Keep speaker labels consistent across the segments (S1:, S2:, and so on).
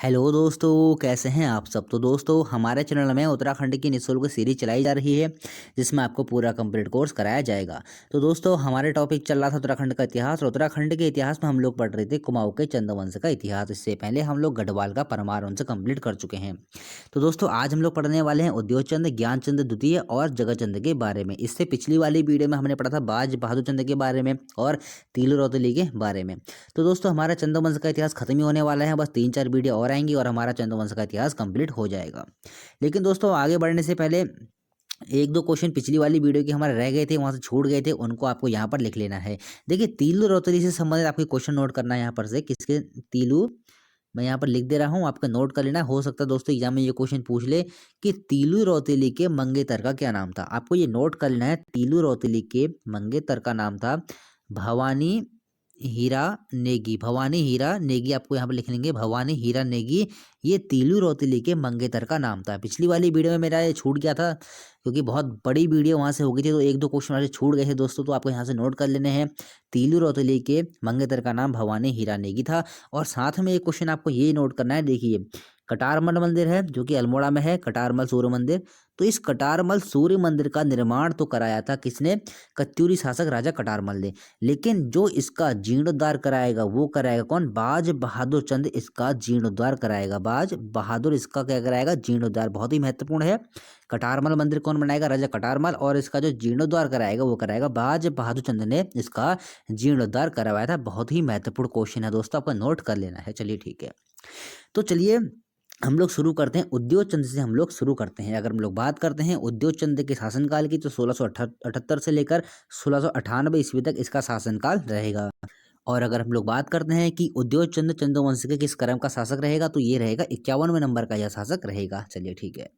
S1: Hello दोस्तों, कैसे हैं आप सब। तो दोस्तों हमारे चैनल में उत्तराखंड की निःशुल्क सीरीज चलाई जा रही है जिसमें आपको पूरा कंप्लीट कोर्स कराया जाएगा। तो दोस्तों हमारे टॉपिक चल रहा था उत्तराखंड का इतिहास, और उत्तराखंड के इतिहास में हम लोग पढ़ रहे थे कुमाऊं के चंद्रवंश का इतिहास। इससे पहले हम लोग गढ़वाल का परमार वंश कंप्लीट कर चुके हैं। तो दोस्तों आज हम लोग पढ़ने वाले हैं उद्योगचंद, ज्ञानचंद द्वितीय और जगतचंद के बारे में। इससे पिछली वाली वीडियो में हमने पढ़ा था बाज बहादुर चंद के बारे में और तीलू रौतेली के बारे में। तो दोस्तों हमारा चंद्रवंश का इतिहास खत्म ही होने वाला है, बस 3-4 वीडियो और आएंगी और हमारा चंद्रवंश का इतिहास कंप्लीट हो जाएगा। लेकिन दोस्तों आगे बढ़ने से पहले एक दो क्वेश्चन पिछली वाली वीडियो के हमारे रह गए थे, वहां से छूट गए थे, उनको आपको यहाँ पर लिख लेना है। देखिए तीलू रौतेली से संबंधित आपको क्वेश्चन नोट करना है यहाँ पर से किसके तीलू, मैं यहाँ पर लिख दे रहा हूँ, आपका नोट कर लेना। हो सकता है दोस्तों एग्जाम में ये क्वेश्चन पूछ ले कि तीलू रौतेली के मंगेतर का क्या नाम था। आपको ये नोट कर लेना है, तीलू रौतेली के मंगेतर का नाम था भवानी हीरा नेगी। भवानी हीरा नेगी आपको यहाँ पर लिख लेंगे, भवानी हीरा नेगी। ये तीलू रौतेली के मंगेतर का नाम था। पिछली वाली वीडियो में मेरा ये छूट गया था क्योंकि बहुत बड़ी वीडियो वहाँ से हो गई थी, तो एक दो क्वेश्चन वहाँ से छूट गए थे दोस्तों, तो आपको यहाँ से नोट कर लेने हैं। तीलू रौतेली के मंगेतर का नाम भवानी हीरा नेगी था। और साथ में एक क्वेश्चन आपको ये नोट करना है, देखिए कटारमल मंदिर है जो कि अल्मोड़ा में है, कटारमल सूर्य मंदिर। तो इस कटारमल सूर्य मंदिर का निर्माण तो कराया था किसने, कत्यूरी शासक राजा कटारमल ने। लेकिन जो इसका जीर्णोद्धार कराएगा वो कराएगा कौन, बाज बहादुर चंद इसका जीर्णोद्धार कराएगा। बाज बहादुर इसका क्या कराएगा, जीर्णोद्धार। बहुत ही महत्वपूर्ण है। कटारमल मंदिर कौन बनाएगा, राजा कटारमल, और इसका जो जीर्णोद्धार कराएगा वो कराएगा बाज बहादुर चंद ने इसका जीर्णोद्धार करवाया था। बहुत ही महत्वपूर्ण क्वेश्चन है दोस्तों, आपको नोट कर लेना है। चलिए ठीक है, तो चलिए हम लोग शुरू करते हैं उद्योगचंद से। हम लोग शुरू करते हैं, अगर हम लोग बात करते हैं उद्योगचंद के शासनकाल की, तो 1678 से लेकर 1698 ईस्वी तक इसका शासनकाल रहेगा। और अगर हम लोग बात करते हैं कि उद्योगचंद चंद्रवंश के किस क्रम का शासक रहेगा, तो ये रहेगा 51वें नंबर का यह शासक रहेगा। चलिए ठीक है,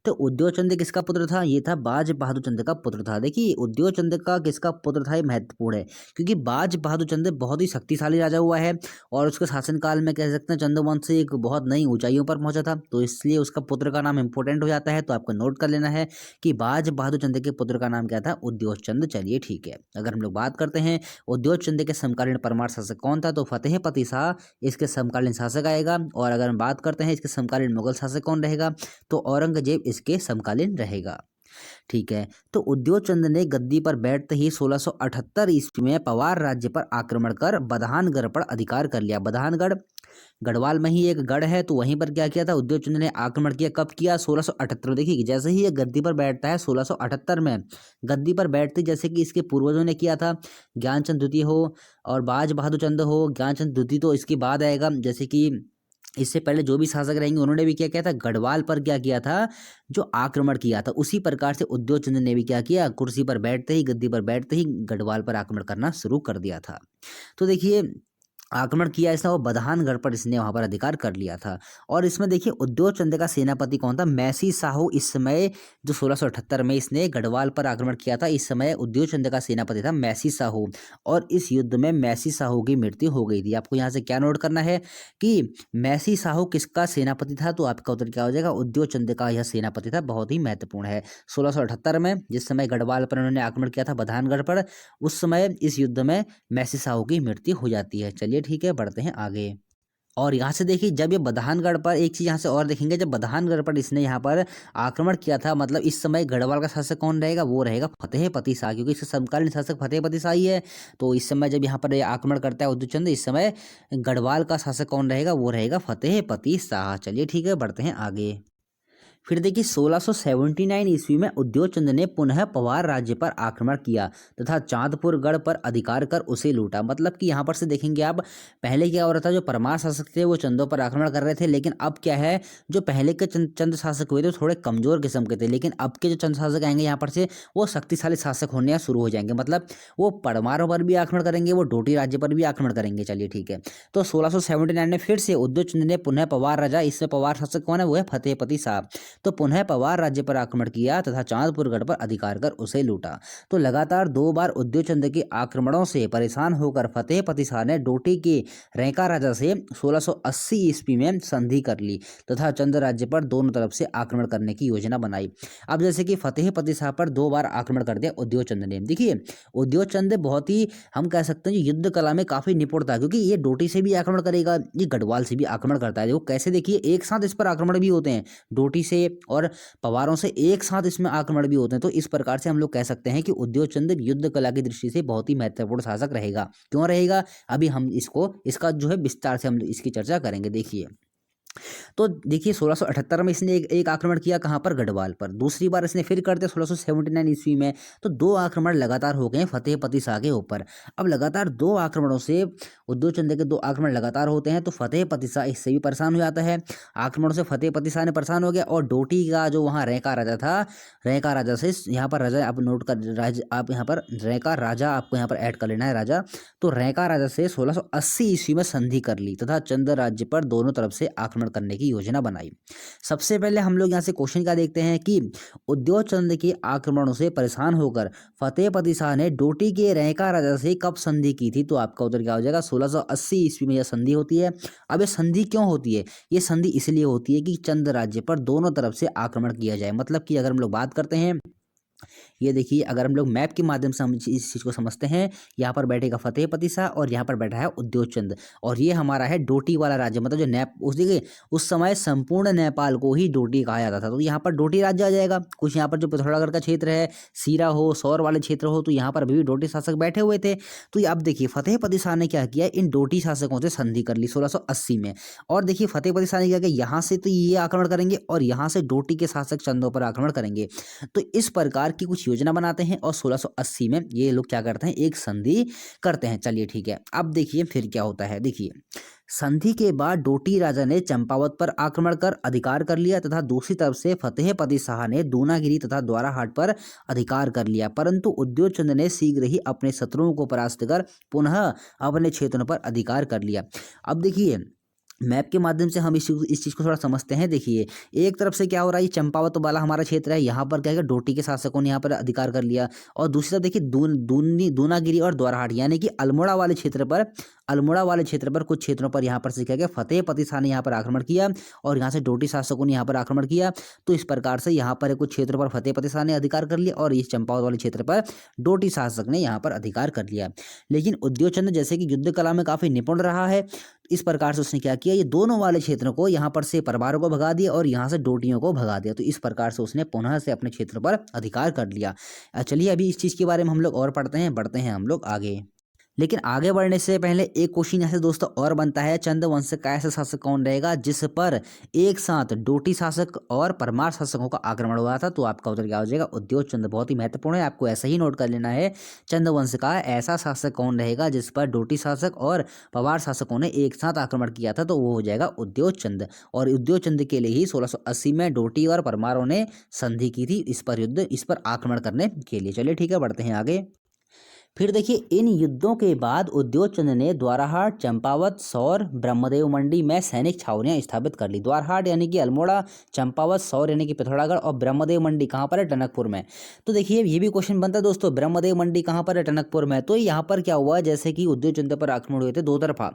S1: तो उद्योगचंद किसका पुत्र था, ये था बाज बहादुर चंद का पुत्र था। देखिए उद्योगचंद का किसका पुत्र था, ये महत्वपूर्ण है क्योंकि बाज बहादुर चंद बहुत ही शक्तिशाली राजा हुआ है और उसके शासनकाल में कह सकते हैं चंद्रवंश एक बहुत नई ऊंचाइयों पर पहुंचा था, तो इसलिए उसका पुत्र का नाम इंपॉर्टेंट हो जाता है। तो आपको नोट कर लेना है कि बाज बहादुर चंद के पुत्र का नाम क्या था, उद्योगचंद। चलिए ठीक है, अगर हम लोग बात करते हैं उद्योगचंद के समकालीन परमार शासक कौन था, तो फतेहपति शाह इसके समकालीन शासक आएगा। और अगर हम बात करते हैं इसके समकालीन मुगल शासक कौन रहेगा, तो औरंगजेब इसके समकालीन रहेगा। ठीक है, तो उद्योगचंद ने गद्दी पर बैठते ही 1678 ईस्वी में पवार राज्य पर आक्रमण कर बधानगढ़ पर अधिकार कर लिया। बधानगढ़ गढ़वाल में ही एक गढ़ है, तो वहीं पर क्या किया था उद्योगचंद ने आक्रमण किया। कब किया, 1678। देखिए जैसे ही ये गद्दी पर बैठता है 1678 में, गद्दी पर बैठते जैसे कि इसके पूर्वजों ने किया था, ज्ञानचंद द्वितीय हो और बाज बहादुर चंद हो। ज्ञानचंद द्वितीय तो इसके बाद आएगा, जैसे कि इससे पहले जो भी शासक रहेंगे उन्होंने भी क्या किया था, गढ़वाल पर क्या किया था, जो आक्रमण किया था। उसी प्रकार से उद्योगचंद ने भी क्या किया, कुर्सी पर बैठते ही, गद्दी पर बैठते ही गढ़वाल पर आक्रमण करना शुरू कर दिया था। तो देखिए आक्रमण किया इसने और बधानगढ़ पर इसने वहां पर अधिकार कर लिया था। और इसमें देखिए उद्योगचंद का सेनापति कौन था, मैसी साहू। इस समय जो 1678 में इसने गढ़वाल पर आक्रमण किया था, इस समय उद्योगचंद का सेनापति था मैसी साहू। और इस युद्ध में मैसी साहू की मृत्यु हो गई थी। आपको यहाँ से क्या नोट करना है कि मैसी साहू किसका सेनापति था, तो आपका उत्तर क्या हो जाएगा, उद्योगचंद का यह सेनापति था। बहुत ही महत्वपूर्ण है। 1678 में जिस समय गढ़वाल पर उन्होंने आक्रमण किया था बधानगढ़ पर, उस समय इस युद्ध में मैसी साहू की मृत्यु हो जाती है। चलिए ठीक है, बढ़ते हैं आगे। और यहाँ से देखिए जब ये बधानगढ़ पर, एक चीज़ यहाँ से और देखेंगे, जब बधानगढ़ पर इसने यहाँ पर आक्रमण किया था, मतलब इस समय गढ़वाल का शासक कौन रहेगा, वो रहेगा फतेहपति शाह, क्योंकि इसका समकालीन शासक फतेहपति शाह ही है। तो इस समय जब यहाँ पर ये आक्रमण करता है उद्योगचंद, इस समय गढ़वाल का शासक कौन रहेगा, वो रहेगा फतेहपति शाह। चलिए ठीक है, बढ़ते हैं आगे। फिर देखिए 1679 ईस्वी में उद्योगचंद ने पुनः पवार राज्य पर आक्रमण किया तथा चांदपुर गढ़ पर अधिकार कर उसे लूटा। मतलब कि यहाँ पर से देखेंगे आप, पहले क्या हो रहा था, जो परमार शासक थे वो चंदों पर आक्रमण कर रहे थे, लेकिन अब क्या है, जो पहले के चंद शासक हुए थे थोड़े कमजोर किस्म के थे, लेकिन अब के जो चंद शासक आएंगे यहाँ पर से वो शक्तिशाली शासक होने शुरू हो जाएंगे। मतलब वो परमारों पर भी आक्रमण करेंगे, वो डोटी राज्य पर भी आक्रमण करेंगे। चलिए ठीक है, तो 1679 में फिर से उद्योगचंद ने पुनः पवार राजा, इसमें पवार शासक कौन है, वो है फतेहपति शाह। तो पुनः पवार राज्य पर आक्रमण किया तथा चांदपुर गढ़ पर अधिकार कर उसे लूटा। तो लगातार 2 बार उद्योगचंद के आक्रमणों से परेशान होकर फतेह पति शाह ने डोटी के रैंका राजा से 1680 ईस्वी में संधि कर ली तथा चंद राज्य पर दोनों तरफ से आक्रमण करने की योजना बनाई। अब जैसे कि फतेह पति शाह पर 2 बार आक्रमण कर दिया उद्योगचंद ने। देखिए उद्योगचंद बहुत ही, हम कह सकते हैं, युद्ध कला में काफी निपुण था, क्योंकि ये डोटी से भी आक्रमण करेगा, ये गढ़वाल से भी आक्रमण करता है। देखो कैसे, देखिए एक साथ इस पर आक्रमण भी होते हैं, डोटी से और पवारों से एक साथ इसमें आक्रमण भी होते हैं। तो इस प्रकार से हम लोग कह सकते हैं कि उद्योगचंद युद्ध कला की दृष्टि से बहुत ही महत्वपूर्ण शासक रहेगा। क्यों रहेगा, अभी हम इसका जो है विस्तार से हम इसकी चर्चा करेंगे। देखिए तो देखिए 1678 में इसने एक आक्रमण किया, कहाँ पर, गढ़वाल पर। दूसरी बार इसने फिर कर दिया 1679 ईस्वी में। तो 2 आक्रमण लगातार हो गए फतेह पति शाह के ऊपर। अब लगातार 2 आक्रमणों से उद्योगचंद के 2 आक्रमण लगातार होते हैं, तो फतेह पति शाह इससे भी परेशान हो जाता है। आक्रमणों से फतेह पति शाह ने परेशान हो गया, और डोटी का जो वहाँ रैंका राजा था, रैंका राजा से, यहाँ पर राजा आप नोट कर, आप यहाँ पर रैंका राजा आपको यहाँ पर ऐड कर लेना है, राजा। तो रैंका राजा से 1680 ईस्वी में संधि कर ली तथा चंद राज्य पर दोनों तरफ से आक्रमण करने की योजना बनाई। सबसे पहले हम लोग यहाँ से क्वेश्चन क्या देखते हैं कि उद्योगचंद के आक्रमणों से परेशान होकर फतेह पति शाह ने डोटी के रैंका राजा से कब संधि की थी, तो आपका उत्तर क्या हो जाएगा, 1680 ईस्वी में यह संधि होती है। अब ये संधि क्यों होती है, ये संधि इसलिए होती है कि चंद राज्य पर दोनों तरफ से आक्रमण किया जाए। मतलब कि अगर हम लोग बात करते हैं, ये देखिए अगर हम लोग मैप के माध्यम से हम इस चीज़ को समझते हैं, यहाँ पर बैठेगा फतेह पति शाह और यहाँ पर बैठा है उद्योगचंद, और ये हमारा है डोटी वाला राज्य। मतलब जो उस देखिए उस समय संपूर्ण नेपाल को ही डोटी कहा जाता था, तो यहाँ पर डोटी राज्य आ जाएगा। कुछ यहाँ पर जो पिथौरागढ़ का क्षेत्र है, सीरा हो, सौर वाले क्षेत्र हो, तो यहाँ पर अभी भी डोटी शासक बैठे हुए थे। तो अब देखिए फतेह पति शाह ने क्या किया, इन डोटी शासकों से संधि कर ली 1680 में। और देखिए फतेह पति शाह ने क्या किया, यहाँ से तो ये आक्रमण करेंगे और यहाँ से डोटी के शासक चंदों पर आक्रमण करेंगे। तो इस प्रकार की कुछ योजना बनाते हैं और 1680 में ये लोग क्या करते हैं, एक संधि करते हैं। चलिए ठीक है, अब देखिए फिर क्या होता है। देखिए संधि के बाद डोटी राजा ने चंपावत पर आक्रमण कर अधिकार कर लिया तथा दूसरी तरफ से फतेह पति शाह ने दूनागिरी तथा द्वाराहाट पर अधिकार कर लिया, परंतु उद्योगचंद ने शीघ्र ही अपने शत्रुओं को परास्त कर पुनः अपने क्षेत्रों पर अधिकार कर लिया। अब देखिए मैप के माध्यम से हम इस चीज़ को थोड़ा समझते हैं। देखिए एक तरफ से क्या हो रहा है, ये चंपावत वाला हमारा क्षेत्र है, यहाँ पर क्या है, डोटी के शासकों ने यहाँ पर अधिकार कर लिया, और दूसरी तरफ देखिए दूनागिरी और द्वाराहाट यानी कि अल्मोड़ा वाले क्षेत्र पर कुछ क्षेत्रों पर यहाँ पर से क्या गया, फतेह पति शाह ने यहाँ पर आक्रमण किया और यहाँ से डोटी शासकों ने यहाँ पर आक्रमण किया। तो इस प्रकार से यहाँ पर कुछ क्षेत्रों पर फतेह पति शाह ने अधिकार कर लिया और इस चंपावत वाले क्षेत्र पर डोटी शासक ने यहाँ पर अधिकार कर लिया। लेकिन उद्योगचंद जैसे कि युद्ध कला में काफी निपुण रहा है, इस प्रकार से उसने क्या किया, ये दोनों वाले क्षेत्रों को यहाँ पर से परमारों को भगा दिया और यहाँ से डोटियों को भगा दिया। तो इस प्रकार से उसने पुनः से अपने क्षेत्र पर अधिकार कर लिया। चलिए अभी इस चीज़ के बारे में हम लोग और बढ़ते हैं हम लोग आगे। लेकिन आगे बढ़ने से पहले एक क्वेश्चन यहाँ से दोस्तों और बनता है, चंद वंश का ऐसा शासक कौन रहेगा जिस पर एक साथ डोटी शासक और परमार शासकों का आक्रमण हुआ था, तो आपका उत्तर क्या हो जाएगा, उद्योगचंद। बहुत ही महत्वपूर्ण है, आपको ऐसा ही नोट कर लेना है, चंद वंश का ऐसा शासक कौन रहेगा जिस पर डोटी शासक और पवार शासकों ने एक साथ आक्रमण किया था, तो वो हो जाएगा उद्योगचंद। और उद्योगचंद के लिए ही 1680 में डोटी और परमारों ने संधि की थी इस पर आक्रमण करने के लिए। चलिए ठीक है, बढ़ते हैं आगे। फिर देखिए इन युद्धों के बाद उद्योगचंद ने द्वाराहाट, चंपावत, सौर, ब्रह्मदेव मंडी में सैनिक छावनियां स्थापित कर ली। द्वाराहाट यानी कि अल्मोड़ा, चंपावत, सौर यानी कि पिथौरागढ़ और ब्रह्मदेव मंडी कहाँ पर है, टनकपुर में। तो देखिए ये भी क्वेश्चन बनता है दोस्तों, ब्रह्मदेव मंडी कहाँ पर है, टनकपुर में। तो यहाँ पर क्या हुआ, जैसे कि उद्योगचंद पर आक्रमण हुए थे दो तरफा,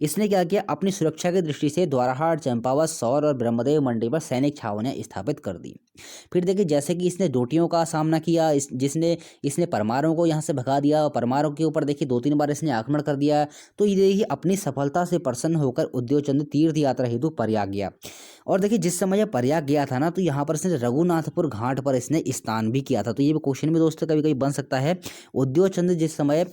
S1: इसने क्या किया, अपनी सुरक्षा की दृष्टि से द्वाराहाट, चंपावत, सौर और ब्रह्मदेव मंडी पर सैनिक छावनियां स्थापित कर दी। फिर देखिए जैसे कि इसने डोटियों का सामना किया, इसने परमारों को यहाँ से भगा दिया, परमारों के ऊपर देखिए 2-3 बार इसने आक्रमण कर दिया। तो ये देखिए अपनी सफलता से प्रसन्न होकर उद्योगचंद तीर्थ यात्रा हेतु प्रयाग गया। और देखिए जिस समय यह प्रयाग गया था ना, तो यहाँ पर इसने रघुनाथपुर घाट पर इसने स्नान भी किया था। तो ये क्वेश्चन भी दोस्तों कभी कभी बन सकता है, उद्योगचंद जिस समय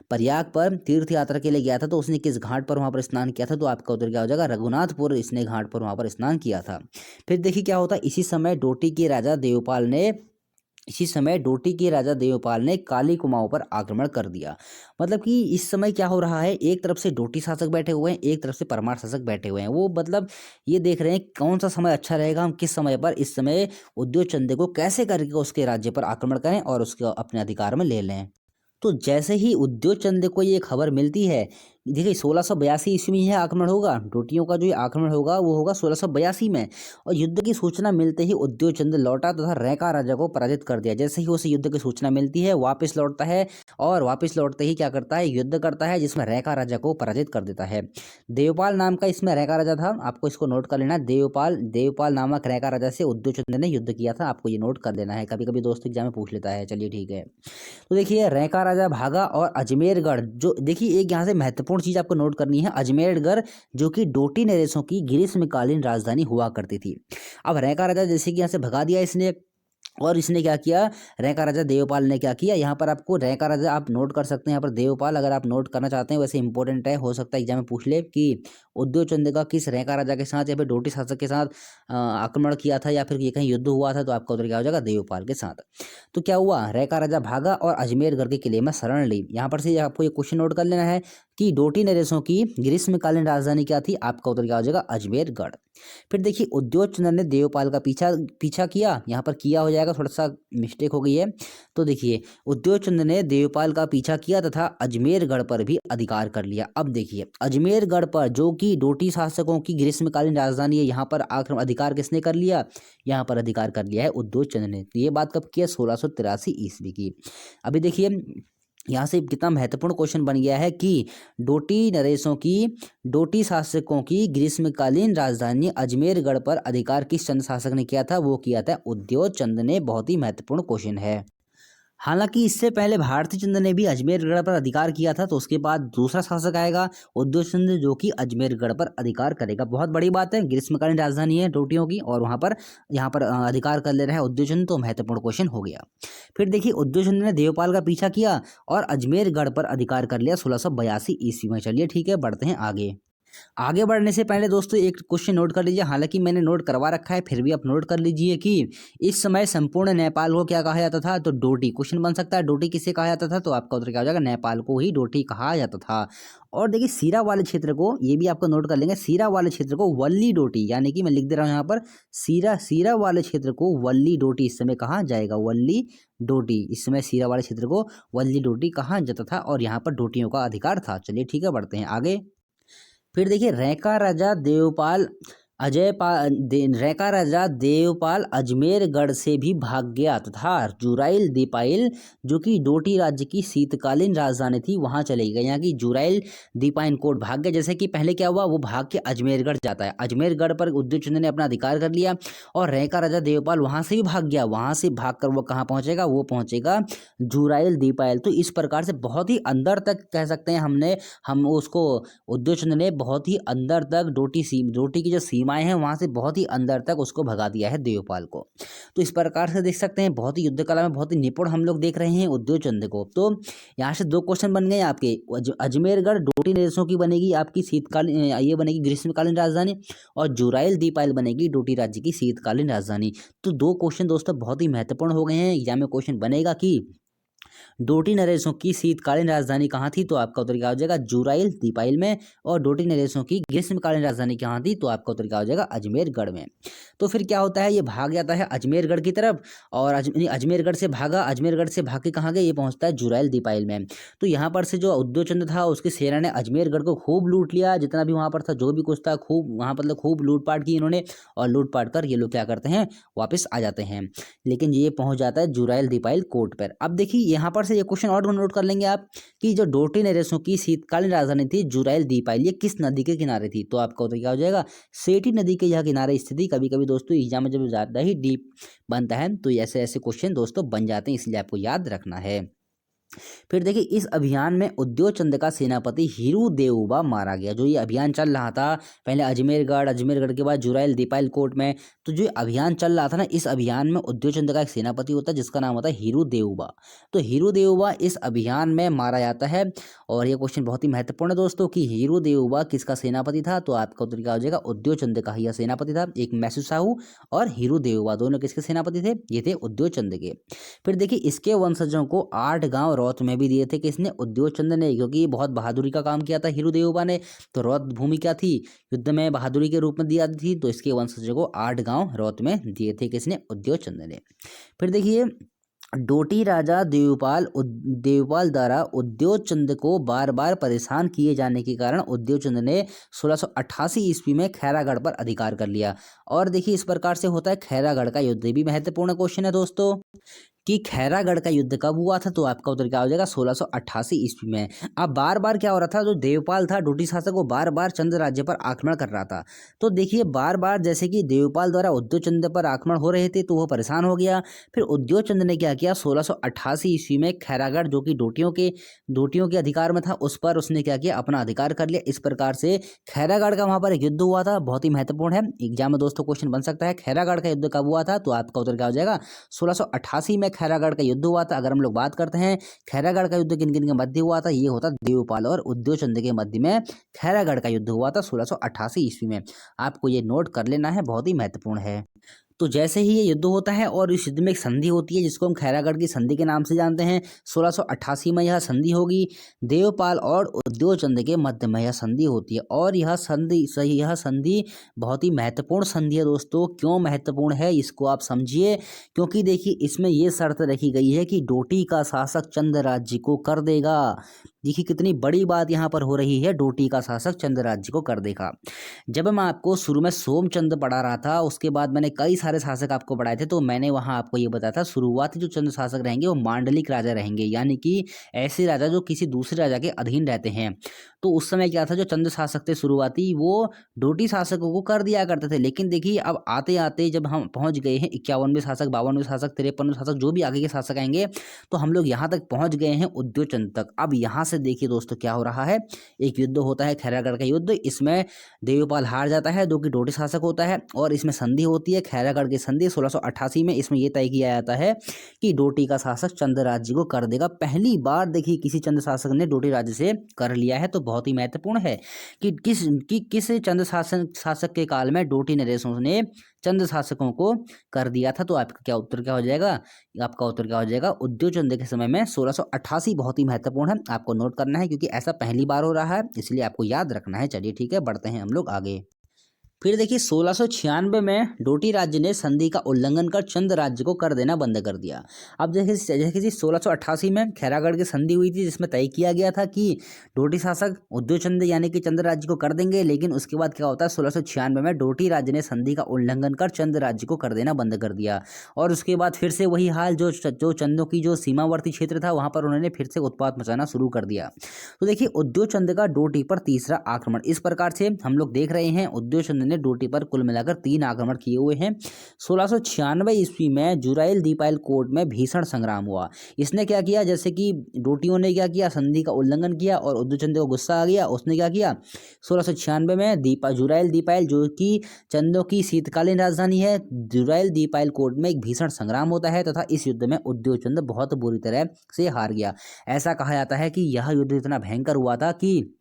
S1: प्रयाग पर तीर्थ यात्रा के लिए गया था तो उसने किस घाट पर वहाँ पर स्नान किया था, तो आपका उत्तर क्या हो जाएगा, रघुनाथपुर इसने घाट पर वहाँ पर स्नान किया था। फिर देखिए क्या होता है, इसी समय डोटी के राजा देवपाल ने काली कुमाऊं पर आक्रमण कर दिया। मतलब कि इस समय क्या हो रहा है, एक तरफ से डोटी शासक बैठे हुए हैं, एक तरफ से परमार शासक बैठे हुए हैं। वो मतलब ये देख रहे हैं कौन सा समय अच्छा रहेगा, हम किस समय पर इस समय उद्योगचंद को कैसे करके उसके राज्य पर आक्रमण करें और उसको अपने अधिकार में ले लें। तो जैसे ही उद्योगचंद को ये खबर मिलती है देखिए 1682 ईस्वी में यह आक्रमण होगा, डोटियों का जो ये आक्रमण होगा वो होगा 1682 में। और युद्ध की सूचना मिलते ही उद्योगचंद लौटा तथा रैका राजा को पराजित कर दिया। जैसे ही उसे युद्ध की सूचना मिलती है वापस लौटता है, और वापस लौटते ही क्या करता है, युद्ध करता है जिसमें रैका राजा को पराजित कर देता है। देवपाल नाम का इसमें रैका राजा था, आपको इसको नोट कर लेना है। देवपाल नामक रैका राजा से उद्योगचंद ने युद्ध किया था, आपको ये नोट कर लेना है, कभी कभी दोस्त एग्जाम में पूछ लेता है। चलिए ठीक है, तो देखिए रैका राजा भागा और अजमेरगढ़, जो देखिए एक यहाँ से महत्वपूर्ण चीज आपको नोट करनी है, अजमेरगढ़ जो कि डोटी नरेशों की ग्रीष्मकालीन राजधानी हुआ करती थी। अब रैका राजा जैसे कि यहाँ से भगा दिया इसने, और इसने क्या किया, रैका राजा देवपाल ने क्या किया, यहाँ पर आपको रैका राजा आप नोट कर सकते हैं, यहाँ पर देवपाल अगर आप नोट करना चाहते हैं, वैसे इंपॉर्टेंट है, हो सकता है एग्जाम में पूछ ले कि उद्योगचंद का किस रैका राजा के साथ या फिर डोटी शासक के साथ आक्रमण किया था, या फिर ये कहीं युद्ध हुआ था, तो आपका उत्तर क्या हो जाएगा, देवपाल के साथ। तो क्या हुआ, रैका राजा भागा और अजमेरगढ़ के किले में शरण ली। यहाँ पर से आपको ये क्वेश्चन नोट कर लेना है कि डोटी नरेशों की ग्रीष्मकालीन राजधानी क्या थी, आपका उत्तर क्या हो जाएगा, अजमेरगढ़। फिर देखिए उद्योगचंद ने देवपाल का पीछा किया, यहाँ पर किया हो जाएगा, थोड़ा सा मिस्टेक हो गई है। तो देखिए उद्योगचंद ने देवपाल का पीछा किया तथा अजमेरगढ़ पर भी अधिकार कर लिया। अब देखिए अजमेरगढ़ पर जो कि डोटी शासकों की ग्रीष्मकालीन राजधानी है, यहाँ पर आक्रमण अधिकार किसने कर लिया, यहाँ पर अधिकार कर लिया है उद्योगचंद ने। तो ये बात कब की है, 1683 ईस्वी की। अभी देखिए यहाँ से कितना महत्वपूर्ण क्वेश्चन बन गया है कि डोटी शासकों की ग्रीष्मकालीन राजधानी अजमेरगढ़ पर अधिकार किस चंद शासक ने किया था, वो किया था उद्योगचंद ने। बहुत ही महत्वपूर्ण क्वेश्चन है। हालांकि इससे पहले भारती चंद ने भी अजमेरगढ़ पर अधिकार किया था, तो उसके बाद दूसरा शासक आएगा उद्योगचंद जो कि अजमेरगढ़ पर अधिकार करेगा। बहुत बड़ी बात है, ग्रीष्मकालीन राजधानी है डोटियों की, और वहां पर यहाँ पर अधिकार कर ले रहा है उद्योगचंद, तो महत्वपूर्ण क्वेश्चन हो गया। फिर देखिए उद्योगचंद ने देवपाल का पीछा किया और अजमेरगढ़ पर अधिकार कर लिया 1682 ईस्वी में। चलिए ठीक है, बढ़ते हैं आगे। आगे बढ़ने से पहले दोस्तों एक क्वेश्चन नोट कर लीजिए, हालांकि मैंने नोट करवा रखा है, फिर भी आप नोट कर लीजिए कि इस समय संपूर्ण नेपाल को क्या कहा जाता था, तो डोटी। क्वेश्चन बन सकता है डोटी किसे कहा जाता था, तो आपका उत्तर क्या हो जाएगा, नेपाल को ही डोटी कहा जाता था। और देखिए सीरा वाले क्षेत्र को, ये भी आपको नोट कर लेंगे, सीरा वाले क्षेत्र को वल्ली डोटी, यानी कि मैं लिख दे रहा हूँ यहाँ पर, सीरा वाले क्षेत्र को वल्ली डोटी इस समय कहा जाएगा, वल्ली डोटी। इस समय सीरा वाले क्षेत्र को वल्ली डोटी कहा जाता था, और यहाँ पर डोटियों का अधिकार था। चलिए ठीक है, बढ़ते हैं आगे। फिर देखिए रैका राजा देवपाल अजमेरगढ़ से भी भाग गया तथा जुराइल दीपाइल जो कि डोटी राज्य की शीतकालीन राजधानी थी वहां चले गए। यहाँ की जुराइल दीपाइन कोट भाग गया। जैसे कि पहले क्या हुआ, वो भाग के अजमेरगढ़ जाता है, अजमेरगढ़ पर उद्योगचंद ने अपना अधिकार कर लिया, और रैका राजा देवपाल वहां से भी भाग गया। वहां से भागकर वो कहाँ पहुंचेगा, वो पहुंचेगा जुराइल दीपाइल। तो इस प्रकार से बहुत ही अंदर तक कह सकते हैं हम उसको, उद्योगचंद ने बहुत ही अंदर तक डोटी की जो सीमाएं हैं वहां से बहुत ही अंदर तक उसको भगा दिया है देवपाल को। तो इस प्रकार से देख सकते हैं बहुत ही युद्ध कला में बहुत ही निपुण हम लोग देख रहे हैं उद्योगचंद को। तो यहाँ से दो क्वेश्चन बन गए आपके, अजमेरगढ़ डोटी नरेशों की बनेगी आपकी शीतकालीन, ये बनेगी ग्रीष्मकालीन राजधानी, और जुराइल दीपाइल बनेगी डोटी राज्य की शीतकालीन राजधानी। तो दो क्वेश्चन दोस्तों बहुत ही महत्वपूर्ण हो गए हैं। एग्जाम में क्वेश्चन बनेगा कि डोटी नरेशों की शीतकालीन राजधानी कहाँ थी, तो आपका उत्तर क्या हो जाएगा, जुराइल दीपाइल में। और डोटी नरेशों की ग्रीष्मकालीन राजधानी कहाँ थी, तो आपका उत्तर क्या हो जाएगा, अजमेरगढ़ में। तो फिर क्या होता है, ये भाग जाता है अजमेरगढ़ की तरफ, और अजमेरगढ़ से भाग के कहाँ गए, ये पहुंचता है जुराइल दीपाइल में। तो यहाँ पर से जो उद्योगचंद था उसकी सेना ने अजमेरगढ़ को खूब लूट लिया, जितना भी वहाँ पर था जो भी कुछ था खूब वहाँ पर खूब लूटपाट की इन्होंने, और लूटपाट कर ये लोग क्या करते हैं, वापस आ जाते हैं। लेकिन ये पहुंच जाता है जुराइल दीपाइल कोट पर। अब देखिए यहाँ पर से ये क्वेश्चन और नोट कर लेंगे आप कि जो डोटी नरेशों की शीतकालीन राजधानी थी जुराइल दीपाइल, ये किस नदी के किनारे थी, तो आपका उत्तर क्या हो जाएगा, सेठी नदी के यह किनारे स्थित थी। कभी कभी दोस्तों एग्जाम में जब ज्यादा ही डीप बनता है तो ऐसे ऐसे क्वेश्चन दोस्तों बन जाते हैं, इसलिए आपको याद रखना है। फिर देखिए इस अभियान में उद्योगचंद का सेनापति हीरू देवबा मारा गया। जो ये अभियान चल रहा था पहले अजमेरगढ़ के बाद जुराइल दीपाइल कोट में, तो जो अभियान चल रहा था ना, इस अभियान में उद्योगचंद का एक सेनापति होता है जिसका नाम होता है हीरू देवबा। तो हीरू देवबा इस अभियान में मारा जाता है। और ये क्वेश्चन बहुत ही महत्वपूर्ण है दोस्तों कि हीरू देवबा किसका सेनापति था, तो आपका उत्तर क्या हो जाएगा, उद्योगचंद का ही सेनापति था। एक मैसू साहू और हीरू देवबा दोनों किसके सेनापति थे, ये थे उद्योगचंद के। फिर देखिए इसके वंशजों को 8 गांव रौत में भी दिए थे, किसने, उद्योगचंद ने, क्योंकि ये बहुत बहादुरी का काम किया था हीरू देवबा ने। तो रौत भूमि क्या थी, युद्ध में बहादुरी के रूप में दिया थी, तो इसके वंशजों को 8 गांव रौत में दिए थे, किसने, उद्योगचंद ने। फिर देखिए डोटी राजा देवपाल द्वारा उद्योगचंद को बार बार परेशान किए जाने के कारण उद्योगचंद ने 1688 ईस्वी में खैरागढ़ पर अधिकार कर लिया। और देखिए इस प्रकार से होता है खैरागढ़ का युद्ध। भी महत्वपूर्ण क्वेश्चन है दोस्तों कि खैरागढ़ का युद्ध कब हुआ था, तो आपका उत्तर क्या हो जाएगा 1688 ईस्वी में। अब बार बार क्या हो रहा था, जो देवपाल था डोटी शासक, वो बार बार चंद राज्य पर आक्रमण कर रहा था। तो देखिए बार बार जैसे कि देवपाल द्वारा उद्योगचंद पर आक्रमण हो रहे थे तो वो परेशान हो गया। फिर उद्योगचंद ने क्या किया, 1688 ईस्वी में खैरागढ़ जो कि डोटियों के अधिकार में था, उस पर उसने क्या किया, अपना अधिकार कर लिया। इस प्रकार से खैरागढ़ का वहां पर एक युद्ध हुआ था, बहुत ही महत्वपूर्ण है, एग्जाम में दोस्तों क्वेश्चन बन सकता है। खैरागढ़ का युद्ध कब हुआ था, तो आपका उत्तर क्या हो जाएगा 1688 में खैरागढ़ का युद्ध हुआ था। अगर हम लोग बात करते हैं खैरागढ़ का युद्ध किन किन के मध्य हुआ था, ये होता देवपाल और उद्योगचंद के मध्य में खैरागढ़ का युद्ध हुआ था 1688 ईस्वी में। आपको ये नोट कर लेना है, बहुत ही महत्वपूर्ण है। तो जैसे ही ये युद्ध होता है और इस युद्ध में एक संधि होती है जिसको हम खैरागढ़ की संधि के नाम से जानते हैं, 1688 में यह संधि होगी। देवपाल और उद्योगचंद के मध्य में यह संधि होती है और यह संधि बहुत ही महत्वपूर्ण संधि है दोस्तों। क्यों महत्वपूर्ण है इसको आप समझिए, क्योंकि देखिए इसमें यह शर्त रखी गई है कि डोटी का शासक चंद राज्य को कर देगा। देखिए कितनी बड़ी बात यहाँ पर हो रही है, डोटी का शासक चंद राज्य को कर देगा। जब मैं आपको शुरू में सोमचंद पढ़ा रहा था, उसके बाद मैंने कई सारे शासक आपको पढ़ाए थे, तो मैंने वहां आपको ये बताया था शुरुआती जो चंद शासक रहेंगे वो मांडलिक राजा रहेंगे, यानी कि ऐसे राजा जो किसी दूसरे राजा के अधीन रहते हैं। तो उस समय क्या था, जो चंद शासक थे शुरुआती, वो डोटी शासकों को कर दिया करते थे। लेकिन देखिए अब आते आते जब हम पहुंच गए हैं 51वें शासक, 52वें शासक, 53वें शासक, जो भी आगे के शासक आएंगे, तो हम लोग यहाँ तक पहुंच गए हैं उद्योगचंद तक। अब यहाँ से देखिए दोस्तों क्या हो रहा है, एक युद्ध होता है खैरागढ़ का युद्ध। इसमें देवपाल हार जाता है जो कि डोटी शासक होता है, और इसमें संधि होती है खैरागढ़ की संधि 1688 में। इसमें यह तय किया जाता है कि डोटी का शासक चंद राज्य को कर देगा। पहली बार देखिए किसी चंद शासक ने डोटी राज्य से कर लिया है, तो बहुत ही महत्वपूर्ण है कि किस चंद शासक के काल में डोटी नरेशों ने चंद शासकों को कर दिया था। तो आपका क्या उत्तर क्या हो जाएगा, आपका उत्तर क्या हो जाएगा उद्योगचंद के समय में 1688। बहुत ही महत्वपूर्ण है, आपको नोट करना है क्योंकि ऐसा पहली बार हो रहा है, इसलिए आपको याद रखना है। चलिए ठीक है, बढ़ते हैं हम लोग आगे। फिर देखिए 1696 में डोटी राज्य ने संधि का उल्लंघन कर चंद राज्य को कर देना बंद कर दिया। अब जैसे 1688 में खैरागढ़ की संधि हुई थी जिसमें तय किया गया था कि डोटी शासक उद्योगचंद यानी कि चंद राज्य को कर देंगे। लेकिन उसके बाद क्या होता है 1696 में डोटी राज्य ने संधि का उल्लंघन कर चंद राज्य को कर देना बंद कर दिया। और उसके बाद फिर से वही हाल, जो चंदों की जो सीमावर्ती क्षेत्र था वहां पर उन्होंने फिर से उत्पात मचाना शुरू कर दिया। तो देखिए उद्योगचंद का डोटी पर तीसरा आक्रमण, इस प्रकार से हम लोग देख रहे हैं उद्योगचंद ने डोटी पर कुल मिलाकर 3 आक्रमण किए हुए हैं। 1696 ईस्वी में जुराइल दीपाइल कोर्ट में भीषण संग्राम हुआ। इसने क्या किया, जैसे कि डोटियों ने क्या किया, संधि का उल्लंघन किया और उद्योगचंद को गुस्सा आ गया। उसने क्या किया 1696 में जुराइल दीपाइल जो कि चंदों की शीतकालीन राजधानी है, जुराइल दीपाइल कोर्ट में एक भीषण संग्राम होता है तथा इस युद्ध में उद्योगचंद बहुत बुरी तरह से हार गया। ऐसा कहा जाता है कि यह युद्ध इतना भयंकर हुआ था कि